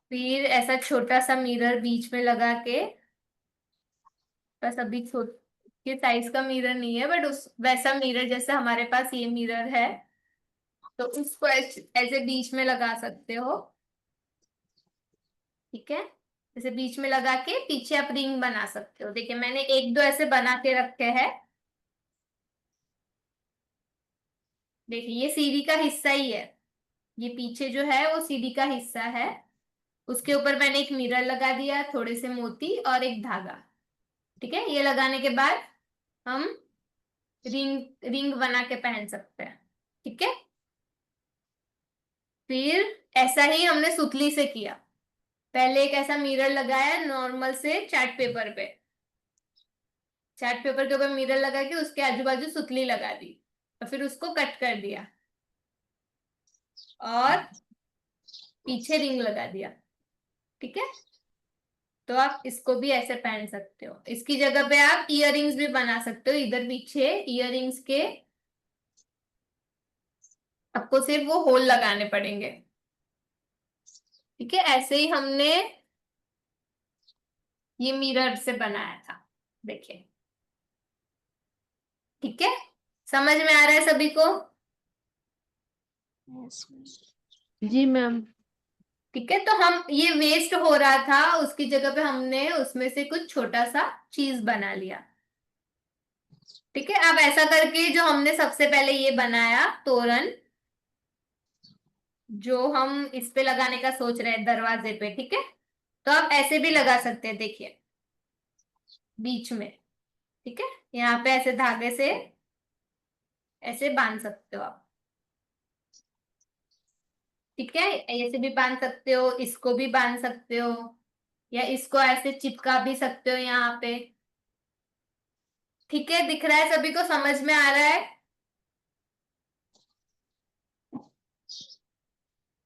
फिर ऐसा छोटा सा मिरर बीच में लगा के, बस अभी छोटे साइज का मिरर नहीं है बट उस वैसा मिरर जैसे हमारे पास ये मिरर है, तो उसको ऐसे बीच में लगा सकते हो। ठीक है, जैसे बीच में लगा के पीछे आप रिंग बना सकते हो। देखिए मैंने एक दो ऐसे बना के रखे हैं। देखिए ये सीढ़ी का हिस्सा ही है, ये पीछे जो है वो सीढ़ी का हिस्सा है। उसके ऊपर मैंने एक मिरर लगा दिया, थोड़े से मोती और एक धागा। ठीक है, ये लगाने के बाद हम रिंग रिंग बना के पहन सकते हैं। ठीक है, फिर ऐसा ही हमने सुतली से किया। पहले एक ऐसा मिरर लगाया नॉर्मल से चार्ट पेपर पे, चार्ट पेपर के ऊपर मिरर लगा के उसके आजू बाजू सुतली लगा दी और फिर उसको कट कर दिया और पीछे रिंग लगा दिया। ठीक है, तो आप इसको भी ऐसे पहन सकते हो। इसकी जगह पे आप इयररिंग्स भी बना सकते हो, इधर पीछे इयररिंग्स के आपको सिर्फ वो होल लगाने पड़ेंगे। ठीक है, ऐसे ही हमने ये मिरर से बनाया था। देखिए, ठीक है, समझ में आ रहा है सभी को? जी मैम। ठीक है, तो हम ये वेस्ट हो रहा था उसकी जगह पे हमने उसमें से कुछ छोटा सा चीज बना लिया। ठीक है, अब ऐसा करके जो हमने सबसे पहले ये बनाया तोरण, जो हम इस पे लगाने का सोच रहे हैं दरवाजे पे। ठीक है, तो आप ऐसे भी लगा सकते हैं। देखिए बीच में, ठीक है, यहाँ पे ऐसे धागे से ऐसे बांध सकते हो आप। ठीक है, ऐसे भी बांध सकते हो, इसको भी बांध सकते हो, या इसको ऐसे चिपका भी सकते हो यहाँ पे। ठीक है, दिख रहा है सभी को, समझ में आ रहा है?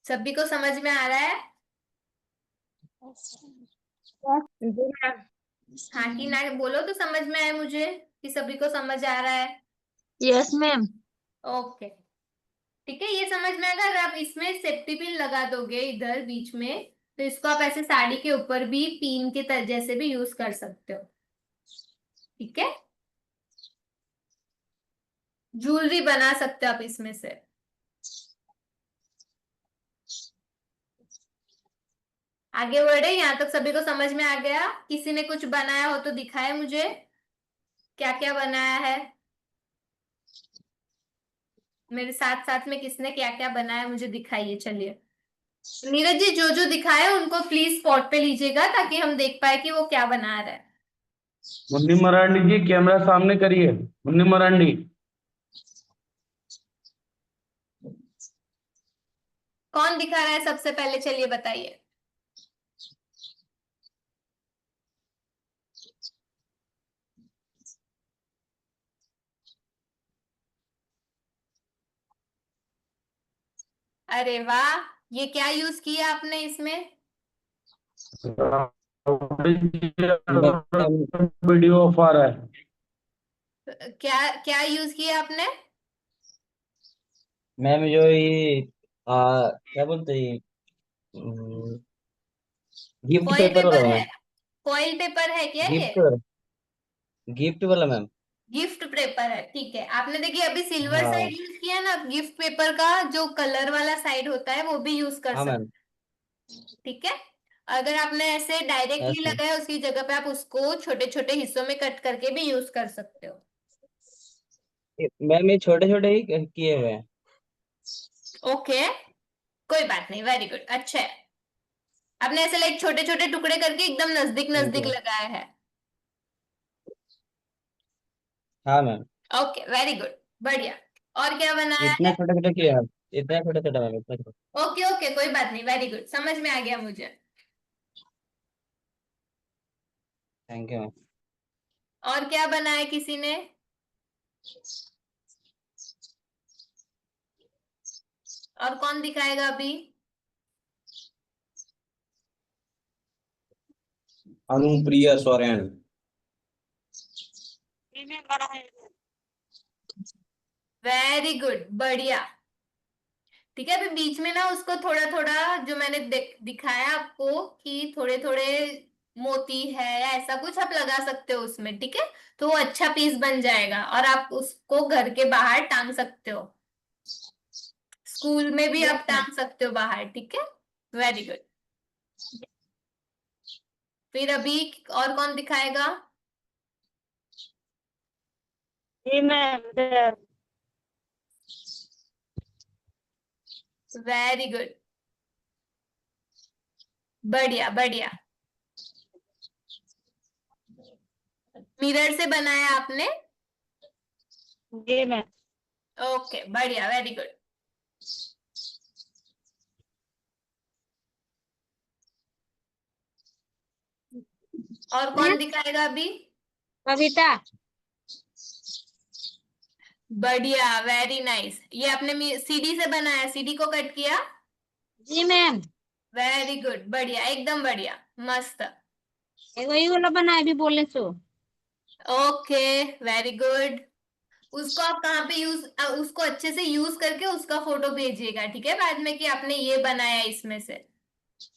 सभी को समझ में आ रहा है? जी मैम। हाँ कि ना बोलो तो समझ में आए मुझे कि सभी को समझ आ रहा है। Yes ma'am. ओके, ठीक है, ये समझ में आएगा। अगर आप इसमें सेफ्टी पिन लगा दोगे इधर बीच में, तो इसको आप ऐसे साड़ी के ऊपर भी पिन के जैसे भी यूज कर सकते हो। ठीक है, ज्वेलरी बना सकते हो आप इसमें से। आगे बढ़े, यहाँ तक सभी को समझ में आ गया? किसी ने कुछ बनाया हो तो दिखाए मुझे, क्या क्या बनाया है। मेरे साथ साथ में किसने क्या क्या बनाया मुझे दिखाइए। चलिए नीरज जी, जो जो दिखाया उनको प्लीज स्पॉट पे लीजिएगा ताकि हम देख पाए कि वो क्या बना रहा है। मुन्नी मरांडी जी कैमरा सामने करिए। मुन्नी मरांडी। कौन दिखा रहा है सबसे पहले, चलिए बताइए। अरे वाह, ये क्या यूज किया आपने इसमें? मैम वीडियो ऑफ आ रहा है। क्या क्या यूज किया आपने? मैम जो ये क्या बोलते हैं, गिफ्ट फॉइल पेपर वाला पेपर है? मैम। फॉइल पेपर है क्या ये? गिफ्ट गिफ्ट वाला मैम। गिफ्ट पेपर है, ठीक है। आपने देखिए अभी सिल्वर हाँ साइड यूज किया ना, गिफ्ट पेपर का जो कलर वाला साइड होता है वो भी यूज कर हाँ मैम। सकते, ठीक है। अगर आपने ऐसे यस डायरेक्टली मैम। लगाया उसकी जगह पे आप उसको छोटे छोटे हिस्सों में कट करके भी यूज कर सकते हो। मैम ये छोटे छोटे ही किए हुए हैं। ओके, कोई बात नहीं, वेरी गुड, अच्छा है। आपने ऐसे लाइक छोटे छोटे टुकड़े करके एकदम नजदीक थैंक नजदीक यू। लगाया है। हाँ मैम। ओके, वेरी गुड, बढ़िया। और क्या बनाया इतना है? छोटे छोटे किए हैं। इतना छोटे छोटे मैम, इतना छोटे। ओके ओके, कोई बात नहीं, वेरी गुड, समझ में आ गया मुझे। Thank you ma'am. और क्या बनाया किसी ने? और कौन दिखाएगा अभी? अनुप्रिया सोरेन। वेरी गुड, बढ़िया। ठीक है, अभी बीच में ना उसको थोड़ा थोड़ा जो मैंने दिखाया आपको कि थोड़े थोड़े मोती है या ऐसा कुछ आप लगा सकते हो उसमें, ठीक है। तो वो अच्छा पीस बन जाएगा और आप उसको घर के बाहर टांग सकते हो, स्कूल में भी आप टांग सकते हो बाहर, ठीक है। Very good. फिर अभी और कौन दिखाएगा? जी मैम। वेरी गुड, बढ़िया बढ़िया। मिरर से बनाया आपने? जी मैम। ओके, बढ़िया, वेरी गुड। और कौन दिखाएगा अभी? कविता। बढ़िया, वेरी नाइस। ये आपने सीडी से बनाया, सीडी को कट किया? जी मैम। वेरी गुड, बढ़िया, एकदम बढ़िया, मस्त। वही वाला बना अभी बोले सो। Okay, very good. उसको आप कहाँ पे उसको अच्छे से यूज करके उसका फोटो भेजिएगा, ठीक है, बाद में कि आपने ये बनाया इसमें से।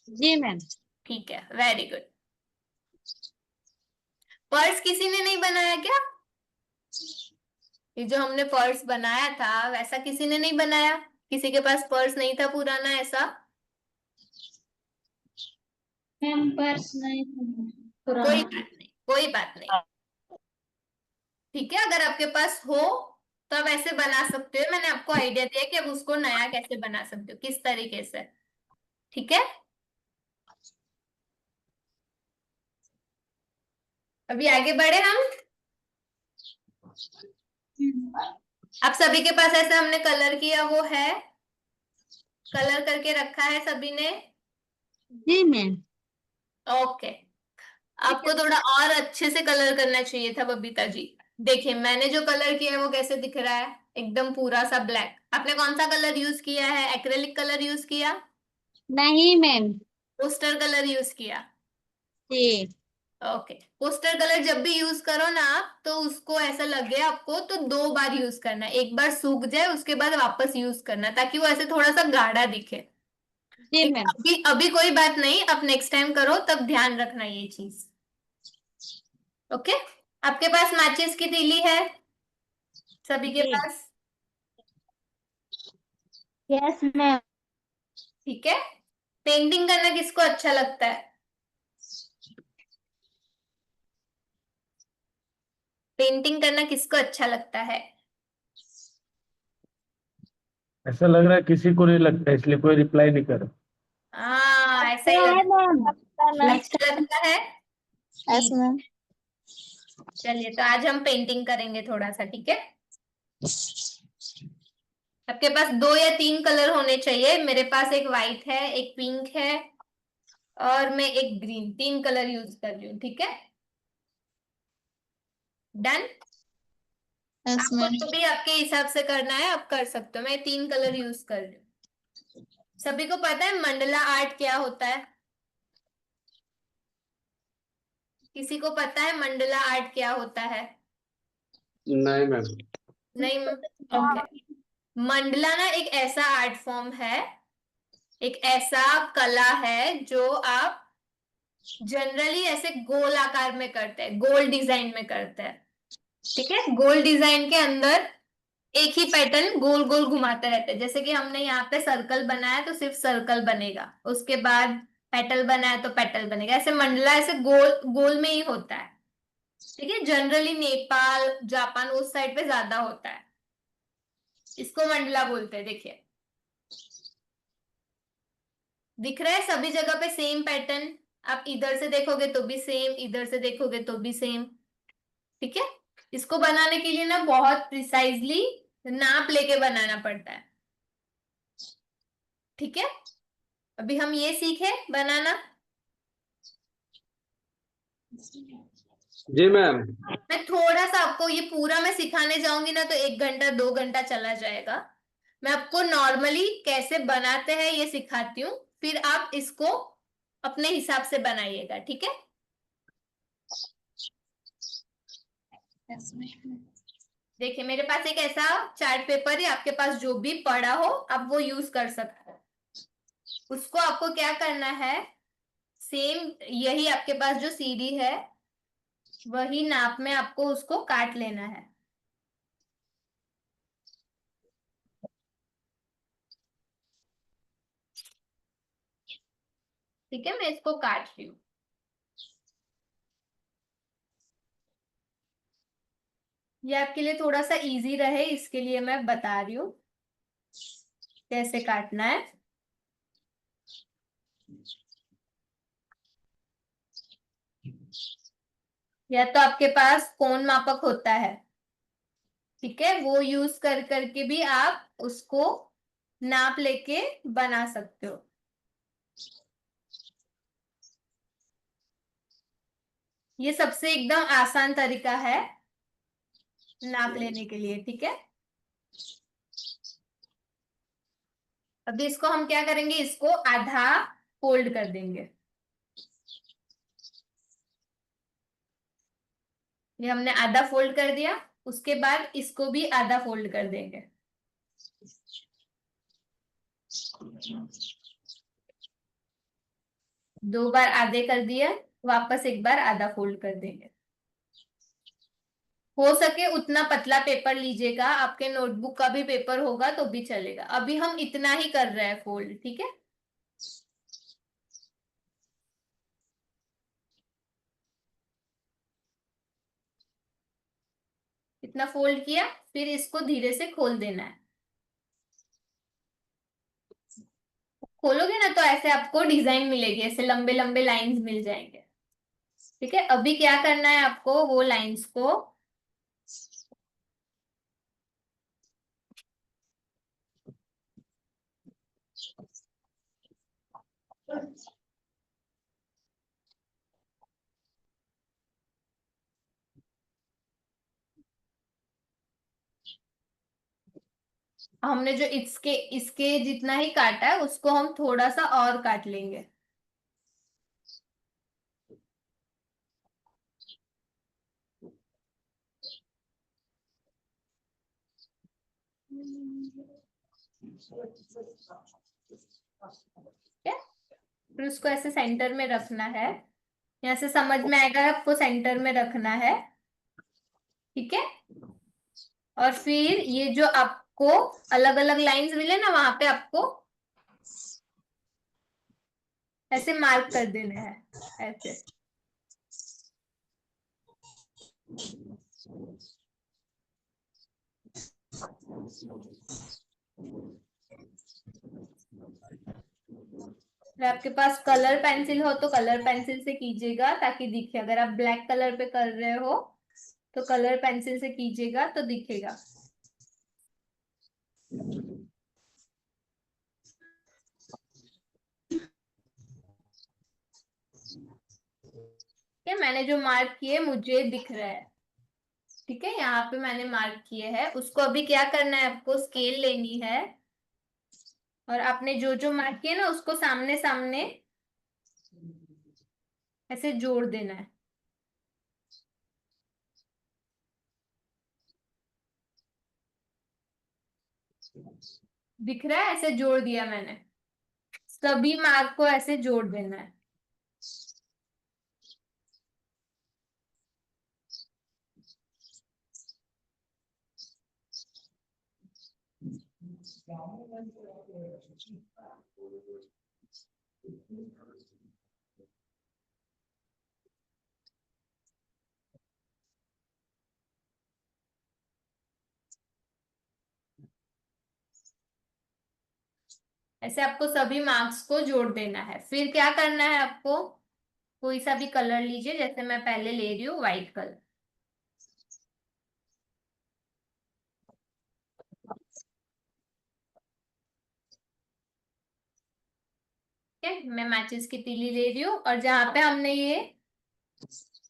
जी मैम। ठीक है, वेरी गुड। पर्स किसी ने नहीं बनाया क्या? ये जो हमने पर्स बनाया था वैसा किसी ने नहीं बनाया? किसी के पास पर्स नहीं था पुराना ऐसा? मैम पर्स नहीं कोई पुराना। बात नहीं, कोई बात नहीं, ठीक है। अगर आपके पास हो तो आप ऐसे बना सकते हो। मैंने आपको आइडिया दिया कि अब उसको नया कैसे बना सकते हो, किस तरीके से, ठीक है। अभी आगे बढ़े हम। अब सभी के पास ऐसे हमने कलर किया वो है, कलर करके रखा है सभी ने? जी मैम। ओके। आपको थोड़ा और अच्छे से कलर करना चाहिए था बबीता जी। देखिए मैंने जो कलर किया है वो कैसे दिख रहा है, एकदम पूरा सा ब्लैक। आपने कौन सा कलर यूज किया है? एक्रेलिक कलर यूज किया? नहीं मैम। पोस्टर कलर यूज किया? जी। ओके। पोस्टर कलर जब भी यूज करो ना आप, तो उसको ऐसा लगे आपको तो 2 बार यूज करना, एक बार सूख जाए उसके बाद वापस यूज करना ताकि वो ऐसे थोड़ा सा गाढ़ा दिखे, जी ठीक है। मैम। अभी अभी कोई बात नहीं, अब नेक्स्ट टाइम करो तब ध्यान रखना ये चीज, ओके। आपके पास माचिस की तीली है सभी के जी। पास? Yes ma'am. ठीक है। पेंटिंग करना किसको अच्छा लगता है? पेंटिंग करना किसको अच्छा लगता है? ऐसा लग रहा है किसी को नहीं लगता, इसलिए कोई रिप्लाई नहीं कर रहा। हाँ, ऐसा ही है लगता मैम। अच्छा लगता है। यस ठीक, मैम। चलिए तो आज हम पेंटिंग करेंगे थोड़ा सा, ठीक है? आपके पास 2 या 3 कलर होने चाहिए। मेरे पास एक वाइट है, एक पिंक है और मैं एक ग्रीन, 3 कलर यूज कर रही हूँ, ठीक है? डन। यस आपको मैम। जो भी आपके हिसाब से करना है आप कर सकते हो। मैं 3 कलर यूज कर रही हूँ। सभी को पता है मंडला आर्ट क्या होता है? किसी को पता है मंडला आर्ट क्या होता है? नहीं मैम। नहीं? ओके। मंडला ना एक ऐसा आर्ट फॉर्म है, एक ऐसा कला है जो आप जनरली ऐसे गोल आकार में करते हैं, गोल डिजाइन में करते हैं, ठीक है? गोल डिजाइन के अंदर एक ही पैटर्न गोल गोल घुमाते रहते हैं। जैसे कि हमने यहाँ पे सर्कल बनाया तो सिर्फ सर्कल बनेगा, उसके बाद पेटल बनाया तो पेटल बनेगा। ऐसे मंडला ऐसे गोल गोल में ही होता है, ठीक है? जनरली नेपाल, जापान उस साइड पे ज्यादा होता है, इसको मंडला बोलते हैं। देखिए, दिख रहा है सभी जगह पे सेम पैटर्न। आप इधर से देखोगे तो भी सेम, इधर से देखोगे तो भी सेम, ठीक है? इसको बनाने के लिए ना बहुत प्रिसाइजली नाप लेके बनाना पड़ता है, ठीक है? अभी हम ये सीखे बनाना। जी मैम। मैं थोड़ा सा आपको ये पूरा मैं सिखाने जाऊंगी ना तो 1 घंटा 2 घंटा चला जाएगा। मैं आपको नॉर्मली कैसे बनाते हैं ये सिखाती हूँ, फिर आप इसको अपने हिसाब से बनाइएगा, ठीक है? Yes ma'am. देखिए, मेरे पास एक ऐसा चार्ट पेपर है, आपके पास जो भी पड़ा हो आप वो यूज कर सकते हो। उसको आपको क्या करना है, सेम यही आपके पास जो सीडी है वही नाप में आपको उसको काट लेना है, ठीक है? मैं इसको काट रही हूँ। ये आपके लिए थोड़ा सा इजी रहे इसके लिए मैं बता रही हूँ कैसे काटना है। या तो आपके पास कोण मापक होता है, ठीक है? वो यूज कर करके भी आप उसको नाप लेके बना सकते हो। ये सबसे एकदम आसान तरीका है नाप लेने के लिए, ठीक है? अभी इसको हम क्या करेंगे, इसको आधा फोल्ड कर देंगे। ये हमने आधा फोल्ड कर दिया, उसके बाद इसको भी आधा फोल्ड कर देंगे। दो बार आधे कर दिया, वापस एक बार आधा फोल्ड कर देंगे। हो सके उतना पतला पेपर लीजिएगा, आपके नोटबुक का भी पेपर होगा तो भी चलेगा। अभी हम इतना ही कर रहे हैं फोल्ड, ठीक है? इतना फोल्ड किया, फिर इसको धीरे से खोल देना है। खोलोगे ना तो ऐसे आपको डिजाइन मिलेगी, ऐसे लंबे लंबे लाइंस मिल जाएंगे, ठीक है? अभी क्या करना है आपको, वो लाइंस को हमने जो इसके इसके जितना ही काटा है उसको हम थोड़ा सा और काट लेंगे। ठीक है? फिर उसको ऐसे सेंटर में रखना है। यहाँ से समझ में आएगा आपको सेंटर में रखना है, ठीक है? और फिर ये जो आपको अलग अलग लाइंस मिले ना वहां पे आपको ऐसे मार्क कर देने हैं, ऐसे। अगर आपके पास कलर पेंसिल हो तो कलर पेंसिल से कीजिएगा ताकि दिखे। अगर आप ब्लैक कलर पे कर रहे हो तो कलर पेंसिल से कीजिएगा तो दिखेगा। ये मैंने जो मार्क किए मुझे दिख रहा है, ठीक है। यहाँ पे मैंने मार्क किए हैं, उसको अभी क्या करना है, आपको स्केल लेनी है और आपने जो जो मार्क किए ना उसको सामने सामने ऐसे जोड़ देना है। दिख रहा है, ऐसे जोड़ दिया मैंने। सभी मार्क को ऐसे जोड़ देना है। ऐसे आपको सभी मार्क्स को जोड़ देना है। फिर क्या करना है, आपको कोई सा भी कलर लीजिए, जैसे मैं पहले ले रही हूँ व्हाइट कलर। ठीक है, मैं मैचिस की तीली ले रही हूँ और जहां पे हमने ये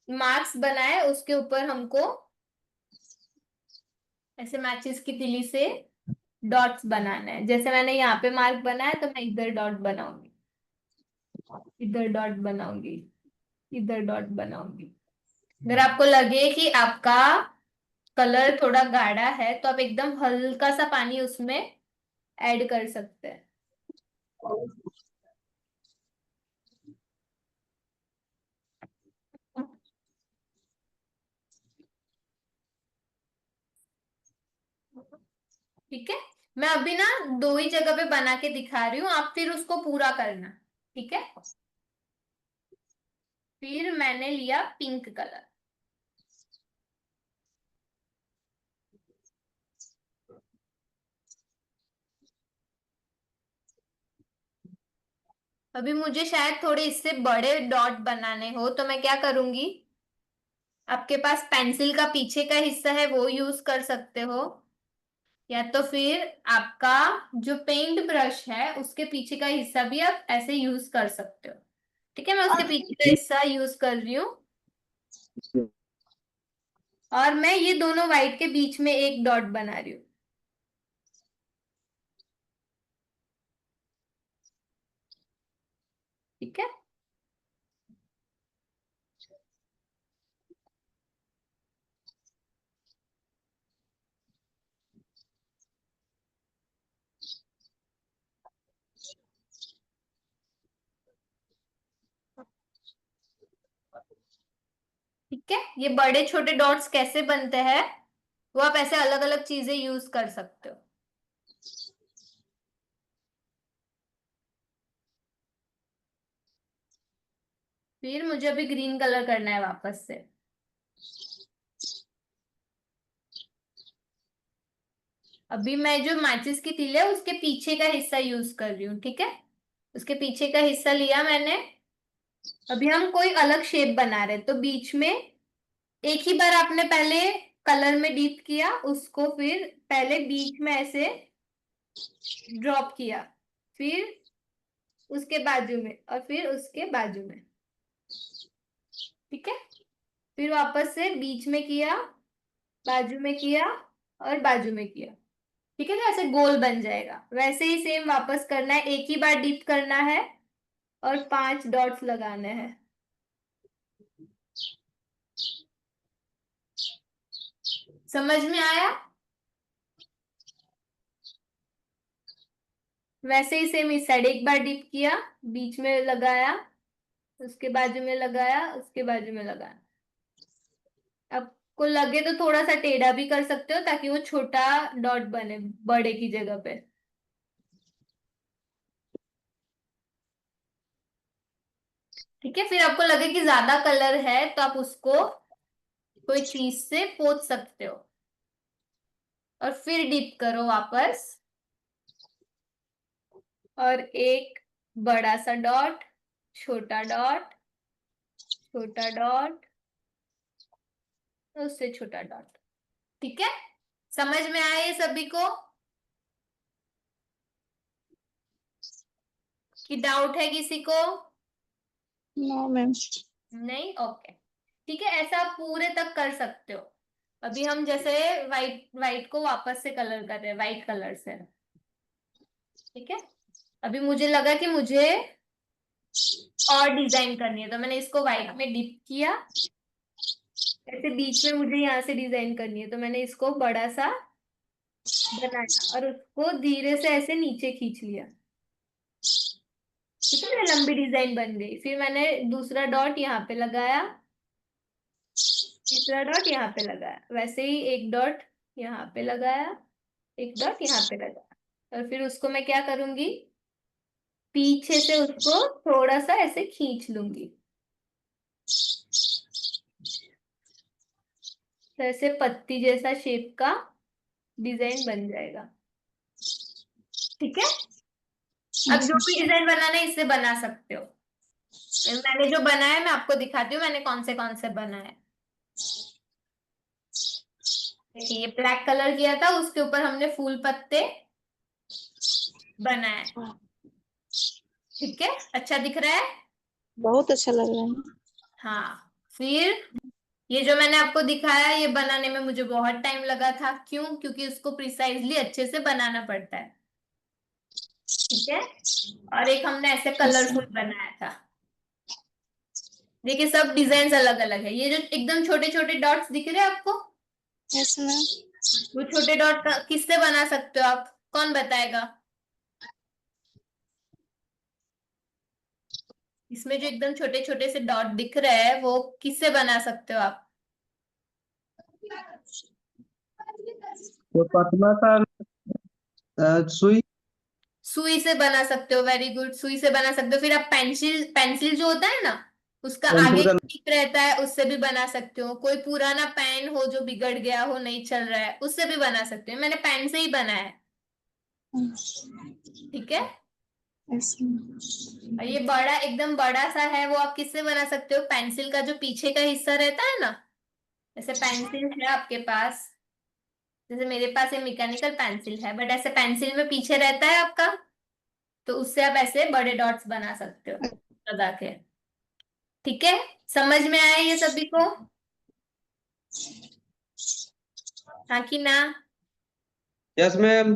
मार्क्स बनाए उसके ऊपर हमको ऐसे मैचिस की तीली से डॉट्स बनाना है। जैसे मैंने यहाँ पे मार्क बनाया तो मैं इधर डॉट बनाऊंगी, इधर डॉट बनाऊंगी, इधर डॉट बनाऊंगी। अगर आपको लगे कि आपका कलर थोड़ा गाढ़ा है तो आप एकदम हल्का सा पानी उसमें ऐड कर सकते हैं। ठीक है, मैं अभी ना दो ही जगह पे बना के दिखा रही हूँ, आप फिर उसको पूरा करना। ठीक है, फिर मैंने लिया पिंक कलर। अभी मुझे शायद थोड़े इससे बड़े डॉट बनाने हो तो मैं क्या करूंगी, आपके पास पेंसिल का पीछे का हिस्सा है वो यूज कर सकते हो, या तो फिर आपका जो पेंट ब्रश है उसके पीछे का हिस्सा भी आप ऐसे यूज कर सकते हो। ठीक है, मैं उसके पीछे का हिस्सा यूज कर रही हूँ और मैं ये दोनों व्हाइट के बीच में एक डॉट बना रही हूँ। ठीक है, ठीक है। ये बड़े छोटे डॉट्स कैसे बनते हैं वो आप ऐसे अलग अलग चीजें यूज कर सकते हो। फिर मुझे अभी ग्रीन कलर करना है वापस से। अभी मैं जो मैचिस की तीली है उसके पीछे का हिस्सा यूज कर रही हूँ। ठीक है, उसके पीछे का हिस्सा लिया मैंने। अभी हम कोई अलग शेप बना रहे हैं तो बीच में एक ही बार आपने पहले कलर में डीप किया उसको, फिर पहले बीच में ऐसे ड्रॉप किया, फिर उसके बाजू में और फिर उसके बाजू में। ठीक है, फिर वापस से बीच में किया, बाजू में किया और बाजू में किया। ठीक है, तो ऐसे गोल बन जाएगा। वैसे ही सेम वापस करना है, एक ही बार डीप करना है और 5 डॉट्स लगाने हैं। समझ में आया? वैसे ही सेम इस साइड एक बार डीप किया, बीच में लगाया, उसके बाजू में लगाया, उसके बाजू में लगाया। आपको लगे तो थोड़ा सा टेढ़ा भी कर सकते हो ताकि वो छोटा डॉट बने बड़े की जगह पे। ठीक है, फिर आपको लगे कि ज्यादा कलर है तो आप उसको कोई चीज से पोंछ सकते हो और फिर डिप करो वापस, और एक बड़ा सा डॉट, छोटा डॉट, छोटा डॉट, उससे छोटा डॉट। ठीक है, समझ में आया ये सभी को कि डाउट है किसी को? No ma'am. नहीं, ओके। ठीक है, ऐसा आप पूरे तक कर सकते हो। अभी हम जैसे वाइट वाइट को वापस से कलर कर रहे हैं, वाइट कलर से। ठीक है, अभी मुझे लगा कि मुझे और डिजाइन करनी है तो मैंने इसको व्हाइट में डिप किया, ऐसे बीच में मुझे यहाँ से डिजाइन करनी है तो मैंने इसको बड़ा सा बनाया और उसको धीरे से ऐसे नीचे खींच लिया। ठीक है, लंबी डिजाइन बन गई। फिर मैंने दूसरा डॉट यहाँ पे लगाया, तीसरा डॉट यहाँ पे लगाया, वैसे ही एक डॉट यहाँ पे लगाया, एक डॉट यहाँ पे लगाया, और फिर उसको मैं क्या करूंगी, पीछे से उसको थोड़ा सा ऐसे खींच लूंगी, तो ऐसे पत्ती जैसा शेप का डिजाइन बन जाएगा। ठीक है, अब जो भी डिजाइन बनाना है इससे बना सकते हो। मैंने जो बनाया मैं आपको दिखाती हूँ मैंने कौन से बनाया। देखिए, ये ब्लैक कलर किया था, उसके ऊपर हमने फूल पत्ते बनाए। ठीक है, अच्छा दिख रहा है? बहुत अच्छा लग रहा है। हाँ, फिर ये जो मैंने आपको दिखाया ये बनाने में मुझे बहुत टाइम लगा था। क्यों? क्योंकि उसको प्रिसाइजली अच्छे से बनाना पड़ता है। ठीक है, और एक हमने ऐसे कलरफुल बनाया था। देखिए, सब डिजाइन अलग अलग है। ये जो एकदम छोटे छोटे डॉट्स दिख रहे हैं आपको, यस मैम। वो छोटे डॉट किससे बना सकते हो आप? कौन बताएगा? इसमें जो एकदम छोटे छोटे से डॉट दिख रहे हैं वो किससे बना सकते हो आप? तो पतला सा सुई। सुई से बना सकते हो, वेरी गुड, सुई से बना सकते हो। फिर आप पेंसिल पेंसिल जो होता है ना, उसका पेंसिल आगे का टिप रहता है, उससे भी बना सकते हो। कोई पुराना पेन हो जो बिगड़ गया हो, नहीं चल रहा है, उससे भी बना सकते हो। मैंने पेन से ही बनाया है। ठीक है, यस मैम। और ये बड़ा एकदम बड़ा सा है, वो आप किससे बना सकते हो? पेंसिल का जो पीछे का हिस्सा रहता है ना, जैसे पेंसिल है आपके पास, जैसे मेरे पास ये मैकेनिकल पेंसिल है, बट ऐसे पेंसिल में पीछे रहता है आपका, तो उससे आप ऐसे बड़े डॉट्स बना सकते हो लगा के। ठीक है, समझ में आया ये सभी को? हाँ कि ना? Yes ma'am.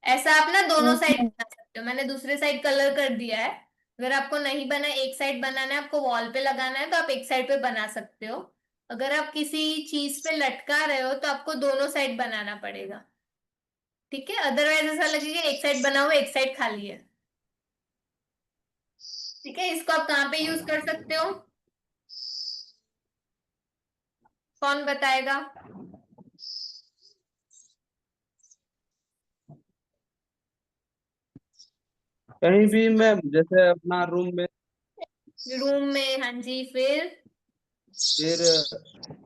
ऐसा आप ना दोनों साइड बना सकते हो। मैंने दूसरे साइड कलर कर दिया है। अगर आपको नहीं बना, एक साइड बनाना है, आपको वॉल पे लगाना है, तो आप एक साइड पे बना सकते हो। अगर आप किसी चीज पे लटका रहे हो तो आपको दोनों साइड बनाना पड़ेगा। ठीक है, अदरवाइज ऐसा लगेगा एक साइड बना हुआ एक साइड खाली है। ठीक है, इसको आप कहाँ पे यूज कर सकते हो? कौन बताएगा? कहीं भी मैम, जैसे अपना रूम में, रूम में, हाँ जी। फिर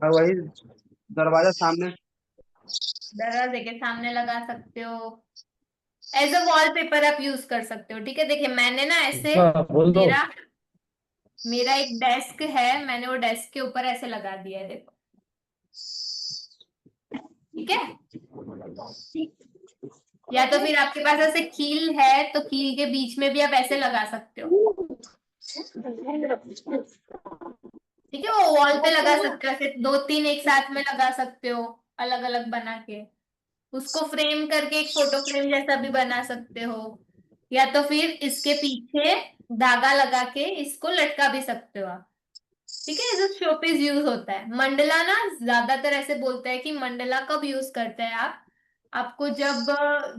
वही दरवाजा सामने। दरवाजे के सामने लगा सकते हो। एज अ वॉलपेपर आप यूज कर सकते हो। ठीक है, देखिए मैंने ना ऐसे, हाँ बोल दो। मेरा मेरा एक डेस्क है, मैंने वो डेस्क के ऊपर ऐसे लगा दिया है, देखो। ठीक है, या तो फिर आपके पास ऐसे कील है तो कील के बीच में भी आप ऐसे लगा सकते हो। ठीक है, वो वॉल पे लगा सकते हो, ऐसे दो तीन एक साथ में लगा सकते हो, अलग अलग बना के। उसको फ्रेम करके एक फोटो फ्रेम जैसा भी बना सकते हो, या तो फिर इसके पीछे धागा लगा के इसको लटका भी सकते हो आप। ठीक है, जो शोपीस यूज होता है। मंडला ना ज्यादातर ऐसे बोलते हैं कि मंडला कब यूज करते हैं आप, आपको जब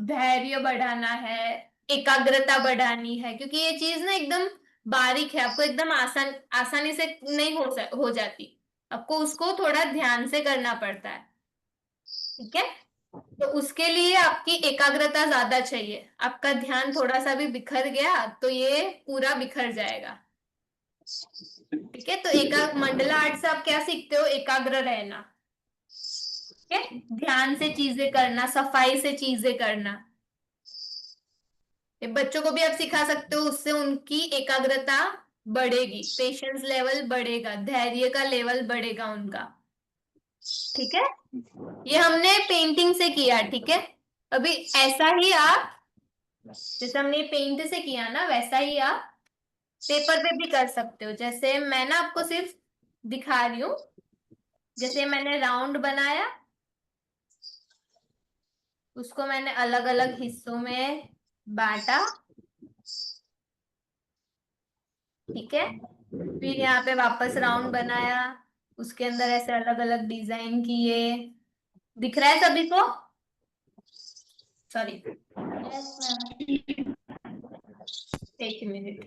धैर्य बढ़ाना है, एकाग्रता बढ़ानी है, क्योंकि ये चीज ना एकदम बारीक है, आपको एकदम आसानी से नहीं हो जाती। आपको उसको थोड़ा ध्यान से करना पड़ता है। ठीक है, तो उसके लिए आपकी एकाग्रता ज्यादा चाहिए। आपका ध्यान थोड़ा सा भी बिखर गया तो ये पूरा बिखर जाएगा। ठीक है, तो मंडला आर्ट से आप क्या सीखते हो? एकाग्र रहना, ठीक है, ध्यान से चीजें करना, सफाई से चीजें करना। ये बच्चों को भी आप सिखा सकते हो, उससे उनकी एकाग्रता बढ़ेगी, पेशेंस लेवल बढ़ेगा, धैर्य का लेवल बढ़ेगा उनका। ठीक है, ये हमने पेंटिंग से किया, ठीक है। अभी ऐसा ही आप, जैसे हमने पेंट से किया ना, वैसा ही आप पेपर पे भी कर सकते हो। जैसे मैं ना आपको सिर्फ दिखा रही हूँ, जैसे मैंने राउंड बनाया, उसको मैंने अलग अलग हिस्सों में बांटा, ठीक है। फिर यहाँ पे वापस राउंड बनाया, उसके अंदर ऐसे अलग अलग डिजाइन किए। दिख रहा है सभी को? सॉरी, एक मिनट।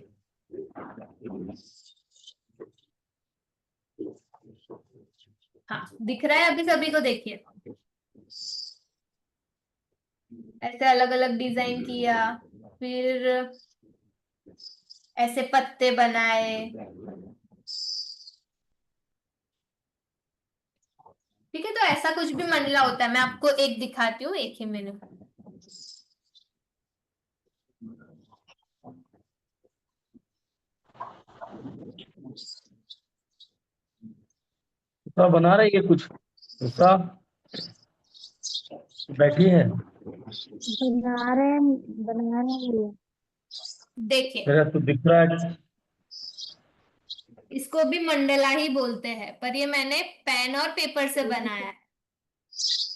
हाँ, दिख रहा है अभी सभी को? देखिए, ऐसे अलग अलग डिजाइन किया, फिर ऐसे पत्ते बनाए, ठीक है। तो ऐसा कुछ भी मंडला होता है, मैं आपको एक दिखाती हूँ, एक ही मिनट। उषा बना रही है कुछ? उषा बैठी है? बना रहे हैं। देखिए, मेरा तो दिख रहा है। इसको भी मंडला ही बोलते हैं, पर ये मैंने पेन और पेपर से बनाया है,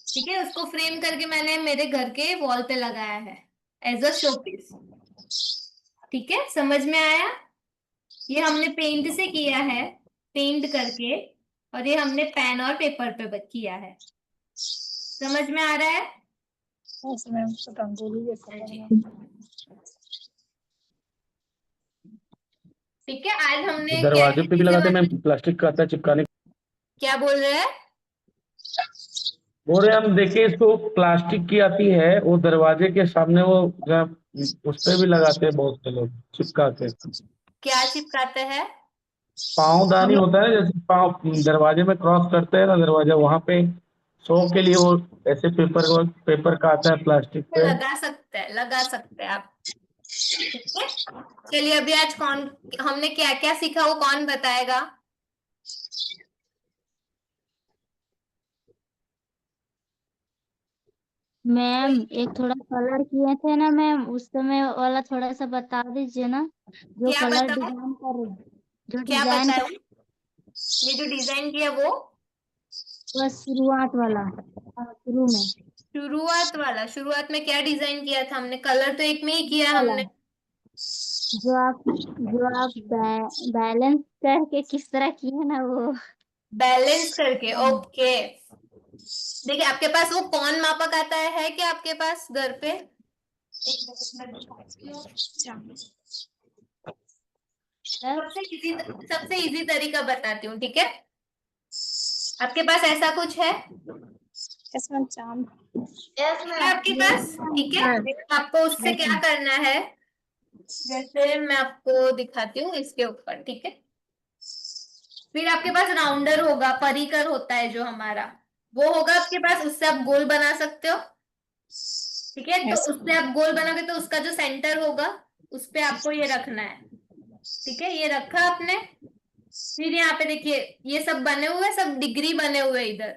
ठीक है। उसको फ्रेम करके मैंने मेरे घर के वॉल पे लगाया है एज अ शो पीस, ठीक है। समझ में आया? ये हमने पेंट से किया है, पेंट करके, और ये हमने पेन और पेपर पे किया है। समझ में आ रहा है? यस मैम, पतंजलि जैसा हाँ लग जी। रहा है। ठीक है, आज हमने क्या दरवाजे क्या पे भी चीजें लगाते हैं बनाई? मैम, प्लास्टिक का आता है चिपकाने। क्या बोल रहे हैं? बोल रहे हम देखिए, इसको प्लास्टिक की आती है, वो दरवाजे के सामने वो उस पे भी लगाते हैं बहुत से लोग चिपका के। क्या चिपकाते हैं? पाँवदानी होता है, जैसे पाँव दरवाजे में क्रॉस करते हैं ना दरवाजा, वहां पे शो के लिए वो ऐसे पेपर का आता है प्लास्टिक पे। लगा सकते हैं आप, ठीक है। चलिए, अभी आज कौन, हमने क्या क्या सीखा वो कौन बताएगा? मैम एक थोड़ा कलर किए थे ना मैम, उस समय वाला थोड़ा सा बता दीजिए ना, जो क्या कलर बताए? डिजाइन कर रहे, जो क्या डिजाइन बताए? कर, ये जो डिजाइन किया वो बस शुरुआत वाला, शुरू में शुरुआत वाला? शुरुआत में क्या डिजाइन किया था हमने? कलर तो एक में ही किया वाला, हमने। जो आप बैलेंस करके किस तरह किए ना वो। बैलेंस करके, ओके। देखिए, आपके पास वो कौन मापक आता है क्या आपके पास घर पे? एक मिनट में दिखाती हूँ। सबसे इजी तरीका बताती हूँ, ठीक है। आपके पास ऐसा कुछ है? यस मैम, चांद। है आपके पास, ठीक है। आपको उससे क्या करना है, जैसे मैं आपको दिखाती हूँ इसके ऊपर, ठीक है। फिर आपके पास राउंडर होगा, परिकर होता है जो हमारा, वो होगा आपके पास, उससे आप गोल बना सकते हो, ठीक है। तो यस उससे आप गोल बनाओगे तो उसका जो सेंटर होगा उस पे आपको ये रखना है, ठीक है। ये रखा आपने। फिर यहाँ पे देखिए, ये सब बने हुए, सब डिग्री बने हुए इधर।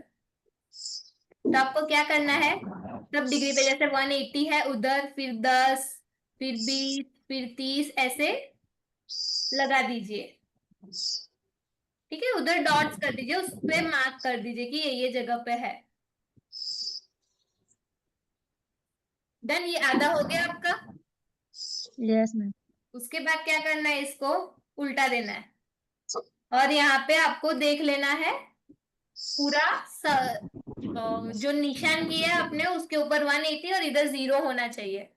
तो आपको क्या करना है, सब डिग्री पे, जैसे 180 है उधर, फिर 10, फिर 20, फिर 30, ऐसे लगा दीजिए, ठीक है। उधर डॉट्स कर दीजिए, उस पे मार्क कर दीजिए कि ये जगह पे है। डन, ये आधा हो गया आपका। Yes ma'am. उसके बाद क्या करना है, इसको उल्टा देना है, और यहाँ पे आपको देख लेना है पूरा जो निशान किया है आपने उसके ऊपर 180 और इधर 0 होना चाहिए,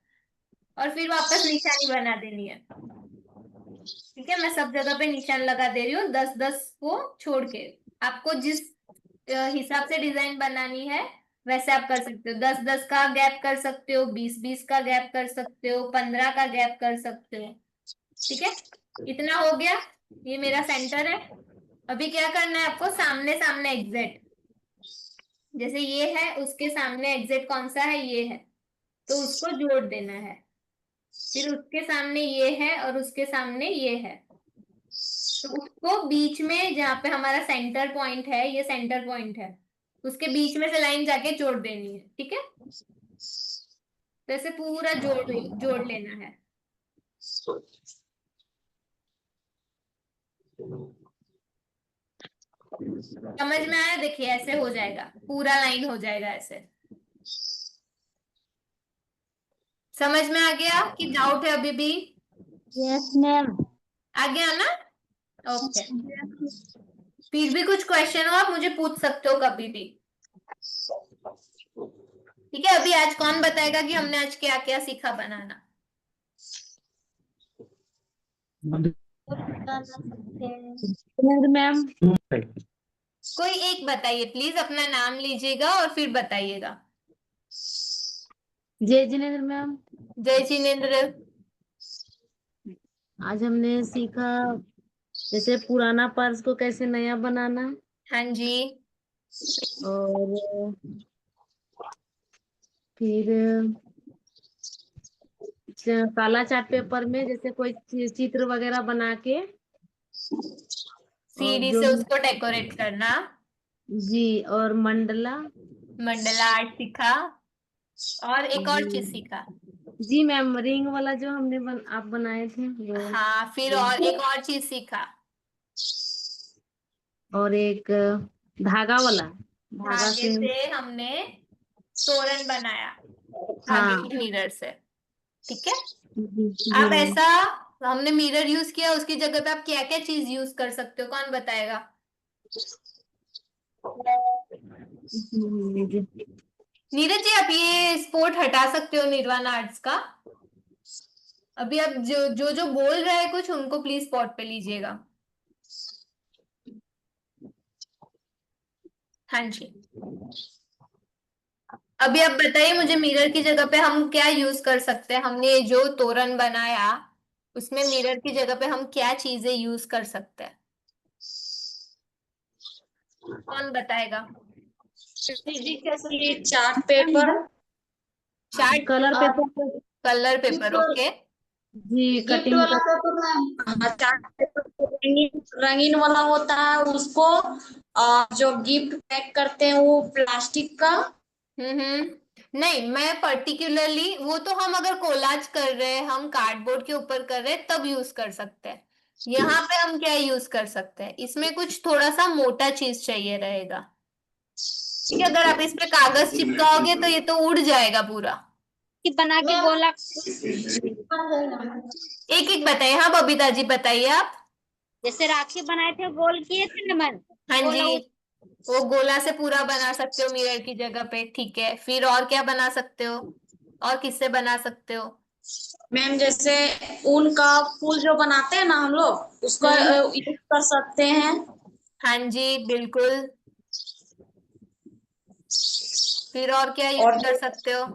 और फिर वापस निशानी बना देनी है, ठीक है। मैं सब जगह पे निशान लगा दे रही हूँ, 10-10 को छोड़ के। आपको जिस हिसाब से डिजाइन बनानी है वैसे आप कर सकते हो, 10-10 का गैप कर सकते हो, 20-20 का गैप कर सकते हो, 15 का गैप कर सकते हो, ठीक है। इतना हो गया। ये मेरा सेंटर है। अभी क्या करना है आपको, सामने सामने एग्जैक्ट, जैसे ये है उसके सामने एग्जैक्ट कौन सा है, ये है, तो उसको जोड़ देना है। फिर उसके सामने ये है और उसके सामने ये है, तो उसको बीच में जहाँ पे हमारा सेंटर पॉइंट है, ये सेंटर पॉइंट है, उसके बीच में से लाइन जाके जोड़ देनी है। ठीक है, तो ऐसे पूरा जोड़ जोड़ लेना है। समझ में आया? देखिए ऐसे हो जाएगा, पूरा लाइन हो जाएगा ऐसे। समझ में आ गया कि डाउट है अभी भी? Yes ma'am. आ गया ना? ओके। फिर भी कुछ क्वेश्चन हो आप मुझे पूछ सकते हो कभी भी। ठीक है, अभी आज कौन बताएगा कि हमने आज क्या क्या सीखा बनाना? मैम कोई एक बताइए प्लीज, अपना नाम लीजिएगा और फिर बताइएगा। जय जिनेन्द्र मैम। जय जिनेन्द्र। आज हमने सीखा जैसे पुराना पर्स को कैसे नया बनाना, हाँ जी। और फिर काला चार्ट पेपर में जैसे कोई चित्र वगैरह बना के, और सीढ़ी जो से उसको डेकोरेट करना। जी, और मंडला। मंडला आर्ट सीखा, और एक और चीज जी सीखा। जी मैम, रिंग वाला जो हमने आप बनाए थे वो। हाँ, फिर और एक और चीज सीखा। और एक धागा वाला, धागा धागे से। से हमने तोरण बनाया, धागे हाँ की मिरर से। ठीक है, जी अब मैम। ऐसा हमने मिरर यूज किया, उसकी जगह पे आप क्या क्या चीज यूज कर सकते हो, कौन बताएगा? जी। नीरज जी, आप ये स्पोर्ट हटा सकते हो निर्वाण आर्ट्स का। अभी आप जो जो जो बोल रहे हैं कुछ, उनको प्लीज स्पॉट पे लीजिएगा। हाँ जी, अभी आप बताइए मुझे, मिरर की जगह पे हम क्या यूज कर सकते हैं? हमने जो तोरण बनाया उसमें मिरर की जगह पे हम क्या चीजें यूज कर सकते हैं, कौन बताएगा? Chart paper, chart colour paper, paper. Colour paper, okay. जी, गिफ्ट कटिंग वाला का। Paper ma'am. चार्ट पेपर तो रंगीन रंगीन वाला होता है उसको, और जो गिफ्ट पैक करते हैं वो प्लास्टिक का। नहीं, मैं पर्टिकुलरली वो तो हम अगर कोलाज कर रहे हैं, हम कार्डबोर्ड के ऊपर कर रहे हैं तब यूज कर सकते हैं। यहाँ पे हम क्या यूज कर सकते हैं, इसमें कुछ थोड़ा सा मोटा चीज चाहिए रहेगा। ठीक है, अगर आप इस पे कागज चिपकाओगे तो ये तो उड़ जाएगा पूरा। कि बना के गोला। एक एक बताइए। हाँ बबीता जी बताइए आप। जैसे राखी बनाए थे गोल किए थे ना मैम, हाँ गोला जी, वो गोला से पूरा बना सकते हो मिरर की जगह पे। ठीक है, फिर और क्या बना सकते हो, और किससे बना सकते हो? मैम जैसे ऊन का फूल जो बनाते हैं ना हम लोग, उसका यूज कर सकते हैं। हाँ जी बिल्कुल। फिर और क्या यूज और कर सकते हो?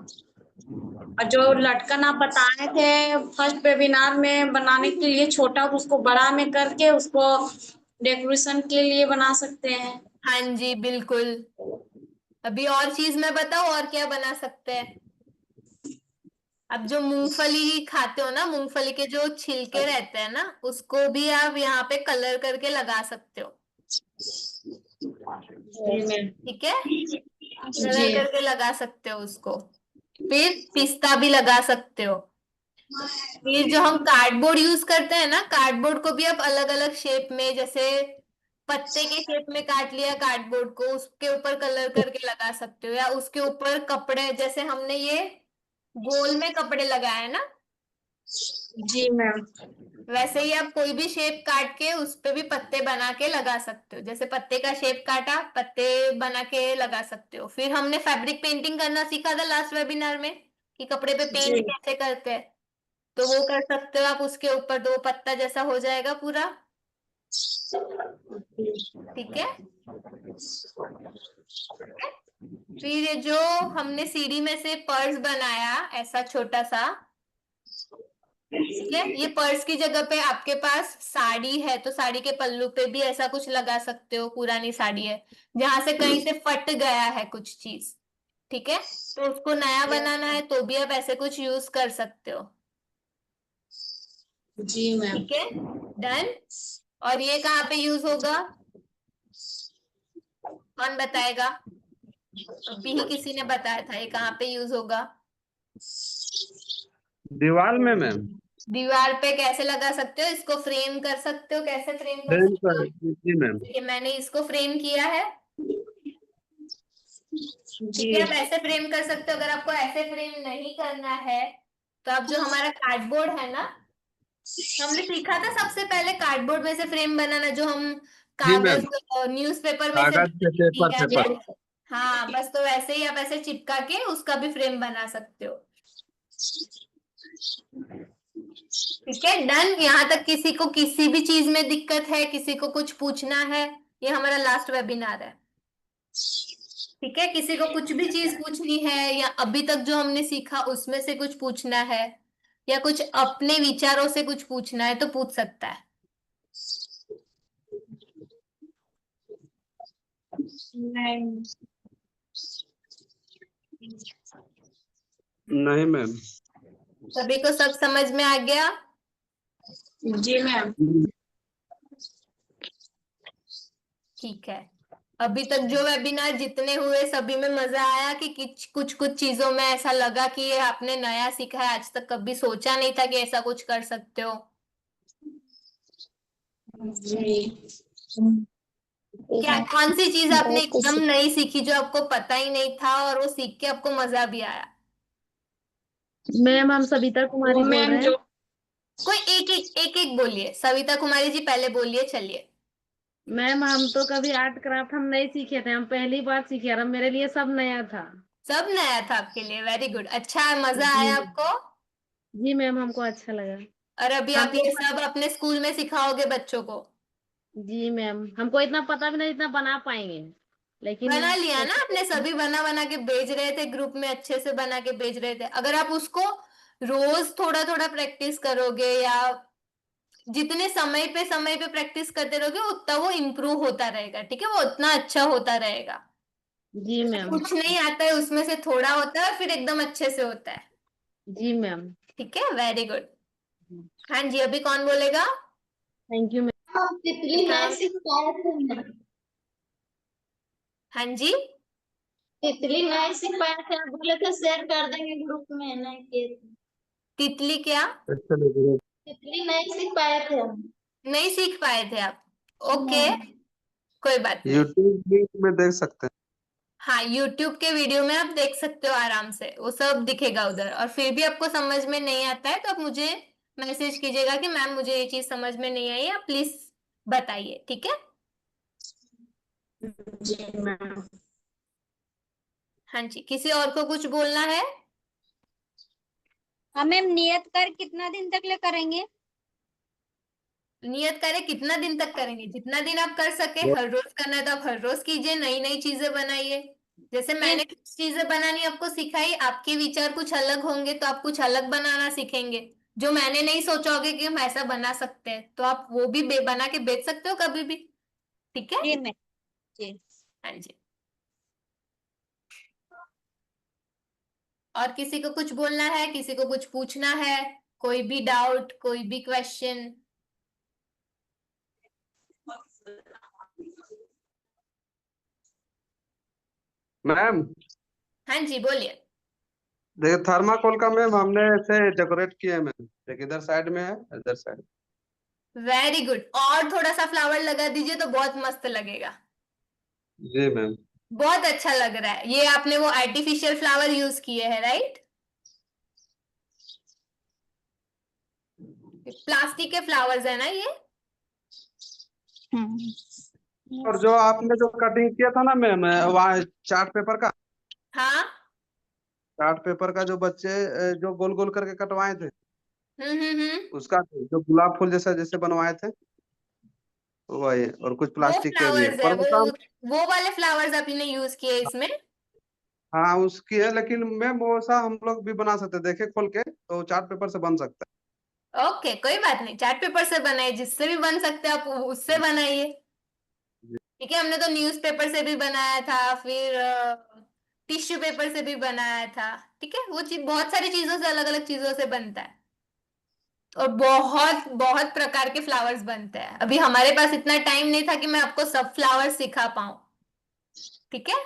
जो लटकन आप बताए थे फर्स्ट वेबिनार में बनाने के लिए, छोटा उसको बड़ा में करके उसको डेकोरेशन के लिए बना सकते हैं। हाँ जी बिल्कुल। अभी और चीज मैं बताऊं और क्या बना सकते हैं? अब जो मूंगफली खाते हो ना, मूंगफली के जो छिलके रहते हैं ना, उसको भी आप यहाँ पे कलर करके लगा सकते हो। ठीक है, कलर जी करके लगा सकते हो उसको। फिर पिस्ता भी लगा सकते हो। फिर जो हम कार्डबोर्ड यूज करते हैं ना, कार्डबोर्ड को भी आप अलग अलग शेप में, जैसे पत्ते के शेप में काट लिया कार्डबोर्ड को, उसके ऊपर कलर करके लगा सकते हो, या उसके ऊपर कपड़े, जैसे हमने ये गोल में कपड़े लगाए ना, जी मैम। वैसे ही आप कोई भी शेप काट के उस पे भी पत्ते बना के लगा सकते हो। जैसे पत्ते का शेप काटा, पत्ते बना के लगा सकते हो। फिर हमने फैब्रिक पेंटिंग करना सीखा था लास्ट वेबिनार में, कि कपड़े पे पेंट जी कैसे करते हैं, तो वो कर सकते हो आप उसके ऊपर, दो पत्ता जैसा हो जाएगा पूरा। ठीक है, फिर ये जो हमने सीढ़ी में से पर्स बनाया ऐसा छोटा सा, ठीक है, ये पर्स की जगह पे आपके पास साड़ी है तो साड़ी के पल्लू पे भी ऐसा कुछ लगा सकते हो, पुरानी साड़ी है जहां से कहीं से फट गया है कुछ चीज, ठीक है, तो उसको नया बनाना है तो भी आप ऐसे कुछ यूज कर सकते हो। जी मैम। ठीक है, डन। और ये कहाँ पे यूज होगा, कौन बताएगा? अभी ही किसी ने बताया था, ये कहाँ पे यूज होगा? दीवार में मैम। दीवार पे कैसे लगा सकते हो, इसको फ्रेम कर सकते हो, कैसे फ्रेम कर फ्रेम सकते हो? कर, जी मैम। देखिए मैंने इसको फ्रेम किया है, ठीक जी है, आप ऐसे फ्रेम कर सकते हो। अगर आपको ऐसे फ्रेम नहीं करना है तो आप जो हमारा कार्डबोर्ड है ना, हमने सीखा था सबसे पहले कार्डबोर्ड में से फ्रेम बनाना, जो हम जी मैम, कागज न्यूज़पेपर में से कागज के पेपर या पेपर। हाँ बस, तो वैसे ही आप ऐसे चिपका के उसका भी फ्रेम बना सकते हो। ठीक है, डन। यहाँ तक किसी को किसी भी चीज में दिक्कत है, किसी को कुछ पूछना है? ये हमारा लास्ट वेबिनार है, ठीक है, किसी को कुछ भी चीज पूछनी है या अभी तक जो हमने सीखा उसमें से कुछ पूछना है या कुछ अपने विचारों से कुछ पूछना है तो पूछ सकता है। नहीं मैम। सभी को सब समझ में आ गया? जी मैम। ठीक है, अभी तक जो वेबिनार जितने हुए सभी में मजा आया कि कुछ कुछ चीजों में ऐसा लगा कि ये आपने नया सीखा है, आज तक कभी सोचा नहीं था कि ऐसा कुछ कर सकते हो? जी क्या कौन सी चीज आपने एकदम नई सीखी जो आपको पता ही नहीं था और वो सीख के आपको मजा भी आया? मैम हम सविता कुमारी बोल मैम रहे हैं। जो कोई एक एक बोलिए, सविता कुमारी जी पहले बोलिए, चलिए। मैम हम तो कभी आर्ट क्राफ्ट हम नहीं सीखे थे, हम पहली बार सीखे और मेरे लिए सब नया था। सब नया था आपके लिए, वेरी गुड, अच्छा मजा जी आया आपको? जी मैम हमको अच्छा लगा। और अभी आप हमको ये सब अपने स्कूल में सिखाओगे बच्चों को? जी मैम हमको इतना पता भी नहीं इतना बना पाएंगे, लेकिन बना लिया ना आपने, कोशिश। सभी बना बना के भेज रहे थे ग्रुप में, अच्छे से बना के भेज रहे थे। अगर आप उसको रोज थोड़ा थोड़ा प्रैक्टिस करोगे या जितने समय पे प्रैक्टिस करते रहोगे उतना वो इम्प्रूव होता रहेगा, ठीक है, वो उतना अच्छा होता रहेगा। जी मैम। कुछ नहीं आता है उसमें से थोड़ा होता है और फिर एकदम अच्छे से होता है। जी मैम। ठीक है, वेरी गुड। हाँ जी, अभी कौन बोलेगा? Thank you ma'am. तितली नहीं सीख पाए थे हम। हाँ जी, तितली नहीं सीख पाए थे, आप बोले थे शेयर कर देंगे ग्रुप में, नहीं किए थे। तितली क्या? चलिए, तितली नहीं सीख पाए थे हम। नहीं सीख पाए थे आप? ओके, नहीं। कोई बात नहीं। यूट्यूब लिंक में देख सकते हैं। हाँ, यूट्यूब के वीडियो में आप देख सकते हो आराम से, वो सब दिखेगा उधर। और फिर भी आपको समझ में नहीं आता है तो आप मुझे मैसेज कीजिएगा कि मैम मुझे ये चीज समझ में नहीं आई, आप प्लीज बताइए, ठीक है? जी मैम। हाँ जी, किसी और को कुछ बोलना है? हाँ मैम, नियत कर कितना दिन तक ले करेंगे? नियत करें कितना दिन तक करेंगे, जितना दिन आप कर सके। हर रोज करना है तो आप हर रोज कीजिए, नई नई चीजें बनाइए। जैसे मैंने कुछ चीजें बनानी आपको सिखाई, आपके विचार कुछ अलग होंगे तो आप कुछ अलग बनाना सीखेंगे, जो मैंने नहीं सोचा होगा कि हम ऐसा बना सकते हैं, तो आप वो भी बना के बेच सकते हो कभी भी, ठीक है? जी मैम। जी। हाँ जी। और किसी को कुछ बोलना है, किसी को कुछ पूछना है, कोई भी डाउट, कोई भी क्वेश्चन? मैम हाँ जी, बोलिए। देखिए, थर्माकोल का मैम हमने ऐसे डेकोरेट किया है मैम, एक इधर साइड में है, इधर साइड। वेरी गुड, और थोड़ा सा फ्लावर लगा दीजिए तो बहुत मस्त लगेगा। जी मैम। बहुत अच्छा लग रहा है। ये आपने वो आर्टिफिशियल फ्लावर यूज किए हैं, राइट? प्लास्टिक के फ्लावर्स है ना ये? और जो आपने जो कटिंग किया था ना मैम, वहाँ चार्ट पेपर का, हाँ। चार्ट पेपर का जो बच्चे जो गोल गोल करके कटवाए थे, हम्म। उसका जो गुलाब फूल जैसा जैसे बनवाए थे वही, और कुछ वो प्लास्टिक के भी है, फ्लावर्स है, पर वो काम। वो वाले फ्लावर्स आपने यूज किए इसमें? हाँ उसकी है, लेकिन मैम वो सा हम लोग भी बना सकते हैं, देखे खोल के तो चार्ट पेपर से बन सकता है। ओके, कोई बात नहीं, चार्ट पेपर से बनाइए, जिससे भी बन सकते हैं आप उससे बनाइए। ठीक है, हमने तो न्यूज़पेपर से भी बनाया था, फिर टिश्यू पेपर से भी बनाया था। ठीक है, वो चीज बहुत सारी चीजों से, अलग अलग चीजों से बनता है, और बहुत बहुत प्रकार के फ्लावर्स बनते हैं। अभी हमारे पास इतना टाइम नहीं था कि मैं आपको सब फ्लावर्स सिखा पाऊँ। ठीक है,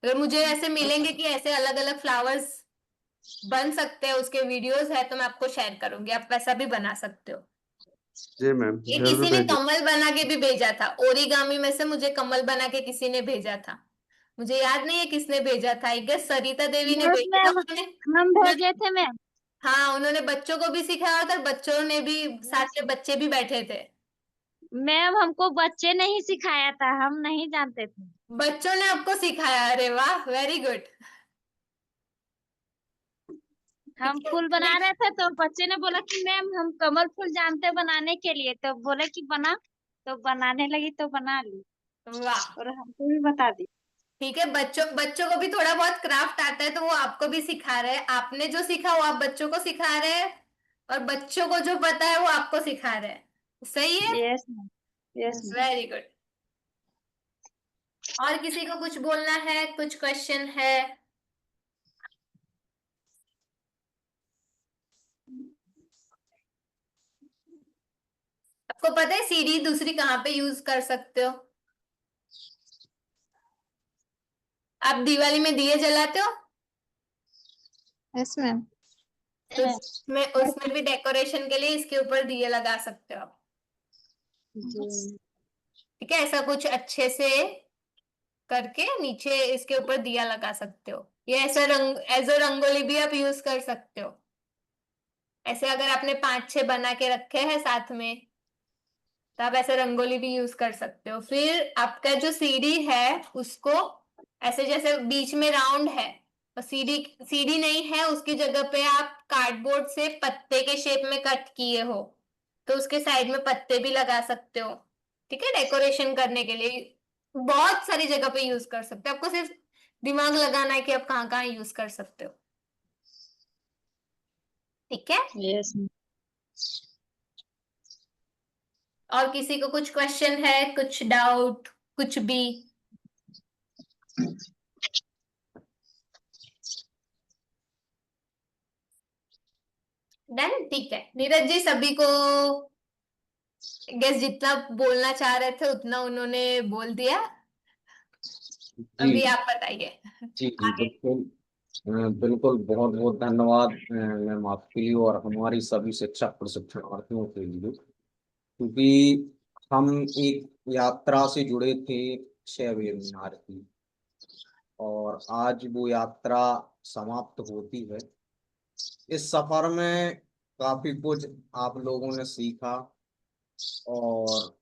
अगर मुझे ऐसे मिलेंगे कि ऐसे अलग अलग फ्लावर्स बन सकते हैं, उसके वीडियोस है, तो मैं आपको शेयर करूंगी, आप वैसा भी बना सकते हो। जी मैम, ये जरूर किसी ने भेजिए। कमल बना के भी भेजा था, ओरिगामी में से मुझे कमल बना के किसी ने भेजा था। मुझे याद नहीं है किसने भेजा था, आई गेस सरिता देवी ने यस भेजा था। मैम, उन्होंने हम उन्होंने भेजे थे मैम। हाँ, उन्होंने बच्चों को भी सिखाया था, बच्चों ने भी, साथ में बच्चे भी बैठे थे। मैम हमको बच्चे ने ही सिखाया था, हम नहीं जानते थे। बच्चों ने आपको सिखाया, अरे वाह, वेरी गुड। हम फूल बना रहे थे तो बच्चे ने बोला कि मैम हम कमल फूल जानते हैं बनाने के लिए, तो बोले कि बना, तो बनाने लगी तो बना ली, वाह, और हमको भी बता दी। ठीक है, बच्चों बच्चों को भी थोड़ा बहुत क्राफ्ट आता है, तो वो आपको भी सिखा रहे हैं। आपने जो सीखा वो आप बच्चों को सिखा रहे हैं, और बच्चों को जो पता है वो आपको सिखा रहे हैं। सही है, yes ma'am, yes ma'am. Very good. और किसी को कुछ बोलना है, कुछ क्वेश्चन है? आपको पता है सीढ़ी दूसरी कहाँ पे यूज कर सकते हो? आप दिवाली में दिए जलाते हो, यस मैम। तो उसमें उसमें भी डेकोरेशन के लिए इसके ऊपर दिए लगा सकते हो आप। ठीक है, ऐसा कुछ अच्छे से करके नीचे इसके ऊपर दिया लगा सकते हो। ये ऐसा रंग, एज अ रंगोली भी आप यूज कर सकते हो। ऐसे अगर आपने 5-6 बना के रखे हैं साथ में, तो आप ऐसे रंगोली भी यूज कर सकते हो। फिर आपका जो सीढ़ी है उसको ऐसे, जैसे बीच में राउंड है, और सीढ़ी सीढ़ी नहीं है, उसकी जगह पे आप कार्डबोर्ड से पत्ते के शेप में कट किए हो, तो उसके साइड में पत्ते भी लगा सकते हो। ठीक है, डेकोरेशन करने के लिए बहुत सारी जगह पे यूज कर सकते हो। आपको सिर्फ दिमाग लगाना है कि आप कहाँ कहाँ यूज कर सकते हो। ठीक है, यस और किसी को कुछ क्वेश्चन है, कुछ डाउट, कुछ भी? डन, ठीक है। नीरज जी, सभी को गेस जितना बोलना चाह रहे थे उतना उन्होंने बोल दिया। जी अभी आप बताइए जी जी, आगे। बिल्कुल। बिल्कुल, बहुत बहुत धन्यवाद मैम आपके लिए और हमारी सभी शिक्षक प्रशिक्षणार्थियों के लिए, क्योंकि हम एक यात्रा से जुड़े थे 6 वेबिनार की, और आज वो यात्रा समाप्त होती है। इस सफर में काफी कुछ आप लोगों ने सीखा, और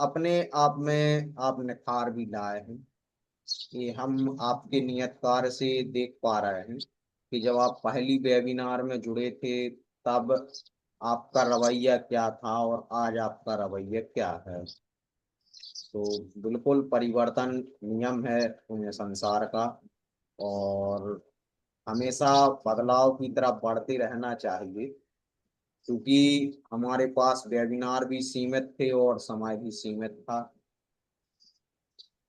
अपने आप में आप निखार भी लाए हैं। ये हम आपके नियत कार्य से देख पा रहे हैं कि जब आप पहली वेबिनार में जुड़े थे, तब आपका रवैया क्या था और आज आपका रवैया क्या है। तो बिल्कुल परिवर्तन नियम है संसार का, और हमेशा बदलाव की तरफ बढ़ते रहना चाहिए, क्योंकि हमारे पास वेबिनार भी सीमित थे और समय भी सीमित था।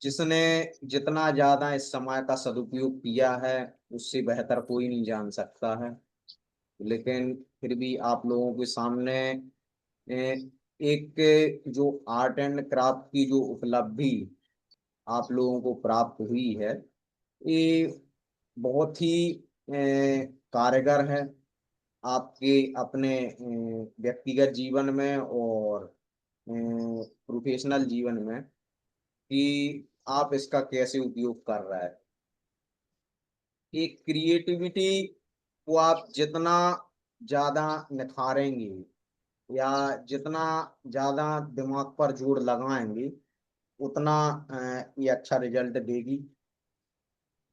जिसने जितना ज्यादा इस समय का सदुपयोग किया है, उससे बेहतर कोई नहीं जान सकता है। लेकिन फिर भी आप लोगों के सामने एक जो आर्ट एंड क्राफ्ट की जो उपलब्धि आप लोगों को प्राप्त हुई है, ये बहुत ही कारगर है आपके अपने व्यक्तिगत जीवन में और प्रोफेशनल जीवन में, कि आप इसका कैसे उपयोग कर रहे हैं। एक क्रिएटिविटी को आप जितना ज्यादा निखारेंगे या जितना ज्यादा दिमाग पर जोर लगाएंगे, उतना ये अच्छा रिजल्ट देगी।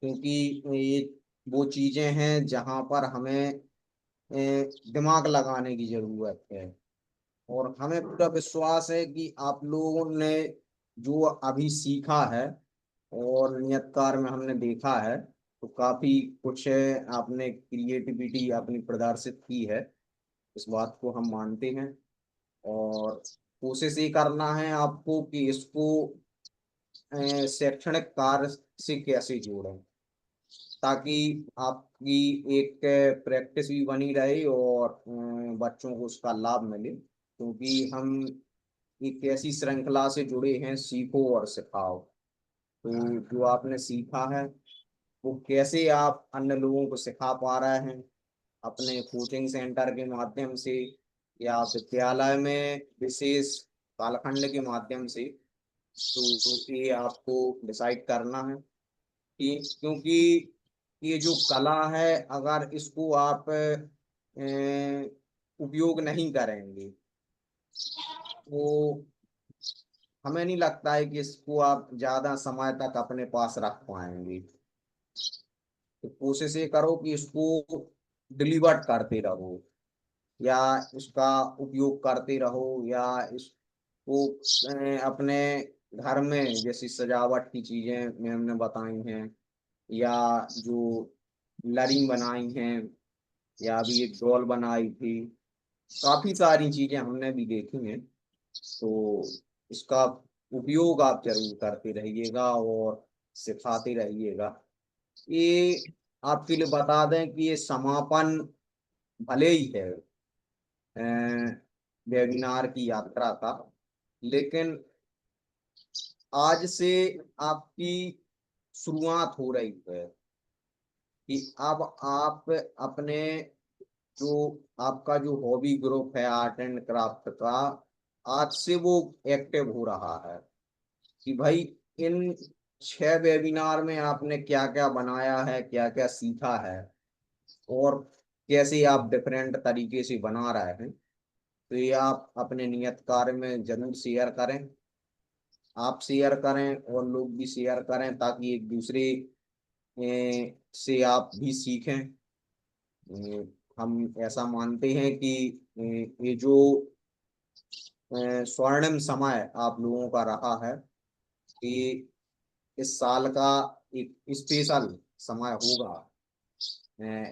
क्योंकि ये वो चीजें हैं जहाँ पर हमें दिमाग लगाने की जरूरत है, और हमें पूरा विश्वास है कि आप लोगों ने जो अभी सीखा है और नियत कार्य में हमने देखा है, तो काफी कुछ आपने क्रिएटिविटी अपनी प्रदर्शित की है, इस बात को हम मानते हैं। और कोशिश ये करना है आपको कि इसको शैक्षणिक कार्य से कैसे जोड़ें, ताकि आपकी एक प्रैक्टिस भी बनी रहे और बच्चों को उसका लाभ मिले। क्योंकि हम एक ऐसी श्रृंखला से जुड़े हैं, सीखो और सिखाओ। तो जो आपने सीखा है वो कैसे आप अन्य लोगों को सिखा पा रहे हैं, अपने कोचिंग सेंटर के माध्यम से या विद्यालय में विशेष कालखंड के माध्यम से, तो ये आपको डिसाइड करना है। कि क्योंकि ये जो कला है, अगर इसको आप उपयोग नहीं करेंगे तो हमें नहीं लगता है कि इसको आप ज्यादा समय तक अपने पास रख पाएंगे। तो कोशिश ये करो कि इसको डिलीवर करते रहो, या इसका उपयोग करते रहो, या इसको अपने घर में जैसी सजावट की चीजें मैम ने बताई हैं, या जो लरी बनाई हैं, या अभी एक डॉल बनाई थी, काफी सारी चीजें हमने भी देखी हैं। तो इसका उपयोग आप जरूर करते रहिएगा और सिखाते रहिएगा। ये आपके लिए बता दें कि ये समापन भले ही है वेबिनार की यात्रा का, लेकिन आज से आपकी शुरुआत हो रही है कि अब आप अपने जो आपका जो हॉबी ग्रुप है आर्ट एंड क्राफ्ट का, आज से वो एक्टिव हो रहा है कि भाई इन 6 वेबिनार में आपने क्या क्या बनाया है, क्या क्या सीखा है, और कैसे आप डिफरेंट तरीके से बना रहे हैं। तो ये आप अपने नियत कार्य में जरूर शेयर करें, आप शेयर करें और लोग भी शेयर करें, ताकि एक दूसरे से आप भी सीखें। हम ऐसा मानते हैं कि ये जो स्वर्णिम समय आप लोगों का रहा है, कि इस साल का एक स्पेशल समय होगा,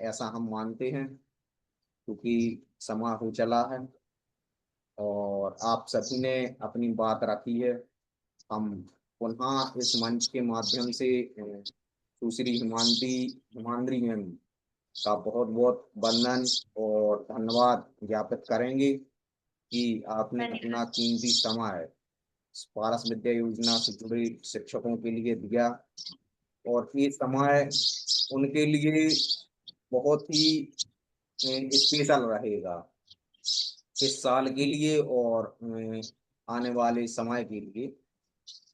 ऐसा हम मानते हैं, क्योंकि समय हो चला है और आप सभी ने अपनी बात रखी है। हम पुनः इस मंच के माध्यम से सुश्री हिमांद्री मैम का बहुत बहुत वंदन और धन्यवाद ज्ञापित करेंगे कि आपने अपना कीमती समय पारस विद्या योजना से जुड़े शिक्षकों के लिए दिया, और ये समय उनके लिए बहुत ही स्पेशल रहेगा इस साल के लिए और आने वाले समय के लिए।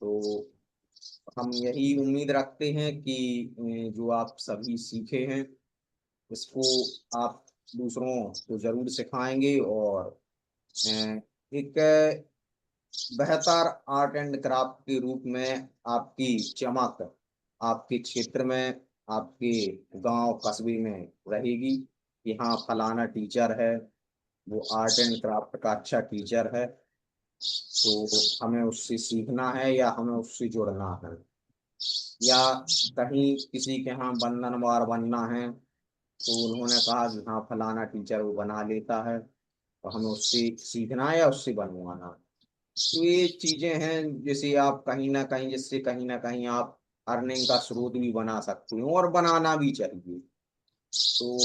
तो हम यही उम्मीद रखते हैं कि जो आप सभी सीखे हैं इसको आप दूसरों को जरूर सिखाएंगे, और एक बेहतर आर्ट एंड क्राफ्ट के रूप में आपकी चमक आपके क्षेत्र में, आपके गांव कस्बे में रहेगी कि हाँ फलाना टीचर है, वो आर्ट एंड क्राफ्ट का अच्छा टीचर है, तो हमें उससे सीखना है या हमें उससे जुड़ना है। या कहीं किसी के यहाँ बंधनवार बनना है तो उन्होंने कहा कि हाँ फलाना टीचर वो बना लेता है, तो हमें उससे सीखना है या उससे बनवाना। तो ये चीजें हैं जिसे आप कहीं ना कहीं, जिससे कहीं ना कहीं आप अर्निंग का स्रोत भी बना सकते हैं, और बनाना भी चाहिए। तो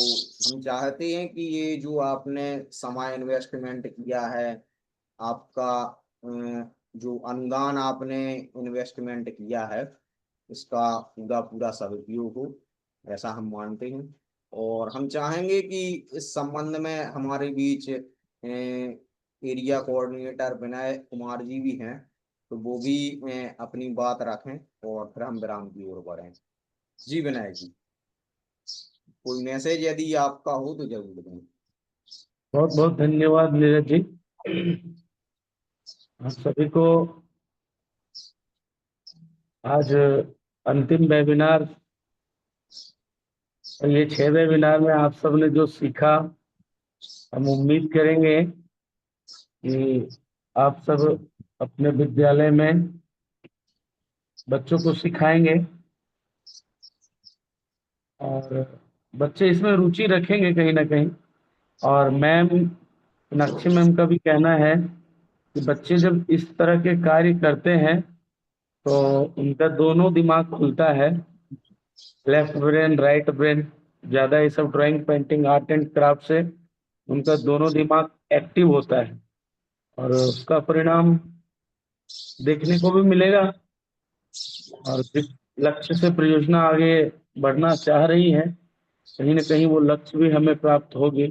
हम चाहते हैं कि ये जो आपने समय इन्वेस्टमेंट किया है, आपका जो अनुदान आपने इन्वेस्टमेंट किया है, इसका पूरा पूरा सदुपयोग हो, ऐसा हम मानते हैं। और हम चाहेंगे कि इस संबंध में हमारे बीच एरिया कोऑर्डिनेटर विनय कुमार जी भी हैं, तो वो भी अपनी बात रखें और फिर हम विराम की ओर बढ़ें। जी विनय जी, कोई मैसेज यदि आपका हो तो जरूर दें। बहुत बहुत धन्यवाद नीरज जी। आप सभी को आज अंतिम वेबिनार, ये 6 वेबिनार में आप सब ने जो सीखा, हम उम्मीद करेंगे कि आप सब अपने विद्यालय में बच्चों को सिखाएंगे। और बच्चे इसमें रुचि रखेंगे कहीं ना कहीं। और मैम, मीनाक्षी मैम का भी कहना है कि बच्चे जब इस तरह के कार्य करते हैं तो उनका दोनों दिमाग खुलता है, लेफ्ट ब्रेन राइट ब्रेन। ज्यादा ये सब drawing painting art and craft से उनका दोनों दिमाग एक्टिव होता है और उसका परिणाम देखने को भी मिलेगा। और जिस लक्ष्य से परियोजना आगे बढ़ना चाह रही है, कहीं ना कहीं वो लक्ष्य भी हमें प्राप्त होगी।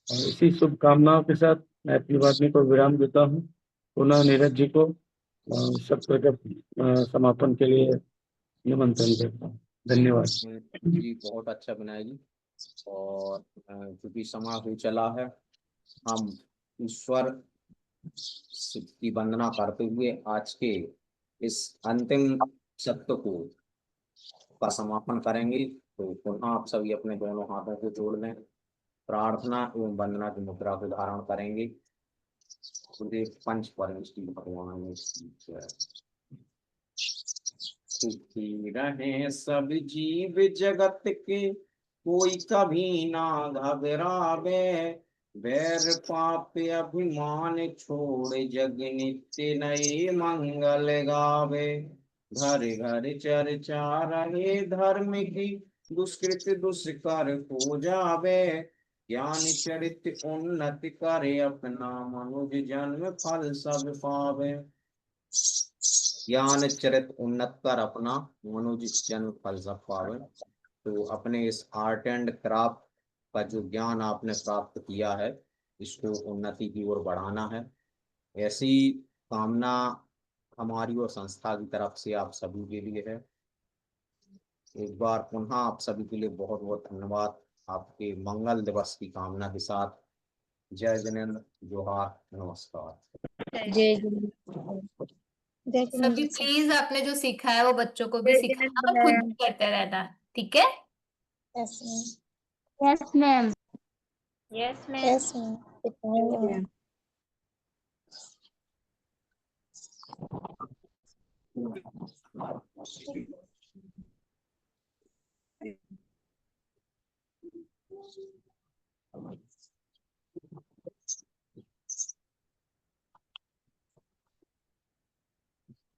और इसी शुभकामनाओं के साथ मैं अपनी वाणी को विराम देता हूँ। पुनः नीरज जी को सत्र के समापन के लिए निमंत्रण देता हूँ। धन्यवाद। जी बहुत अच्छा विनय जी। और क्योंकि समय हो चला है, हम ईश्वर की वंदना करते हुए आज के इस अंतिम सत्र को का समापन करेंगे। तो पुनः आप सभी अपने दोनों हाथों को जोड़ लें, प्रार्थना एवं वंदना की मुद्रा को धारण करेंगे। गुरुदेव पंच परमेष्टि भगवान ने सुखी रहे सब जीव जगत के, कोई कभी ना घबरावे। वैर पाप अभिमान छोड़ जग नित्य नए मंगल गावे। घर घर चर्चा रहे धर्म की, दुष्कृत दुष्कर हो जावे। ज्ञान चरित उन्नति करे, अपना मनुज जन्म फल सब पावे। ज्ञान चरित उन्नत कर अपना मनुज जन्म फल सब पावे। तो अपने इस आर्ट एंड क्राफ्ट का जो ज्ञान आपने प्राप्त किया है, इसको उन्नति की ओर बढ़ाना है। ऐसी कामना हमारी और संस्था की तरफ से आप सभी के लिए है। एक बार पुनः आप सभी के लिए बहुत बहुत धन्यवाद। आपके मंगल दिवस की कामना के साथ जय जिनेन्द्र, जोहार, नमस्कार। जय सभी प्लीज आपने जो सीखा है वो बच्चों को भी जय सिखाना और खुद भी करते रहना, ठीक है? Yes ma'am. Yes ma'am. Yes ma'am.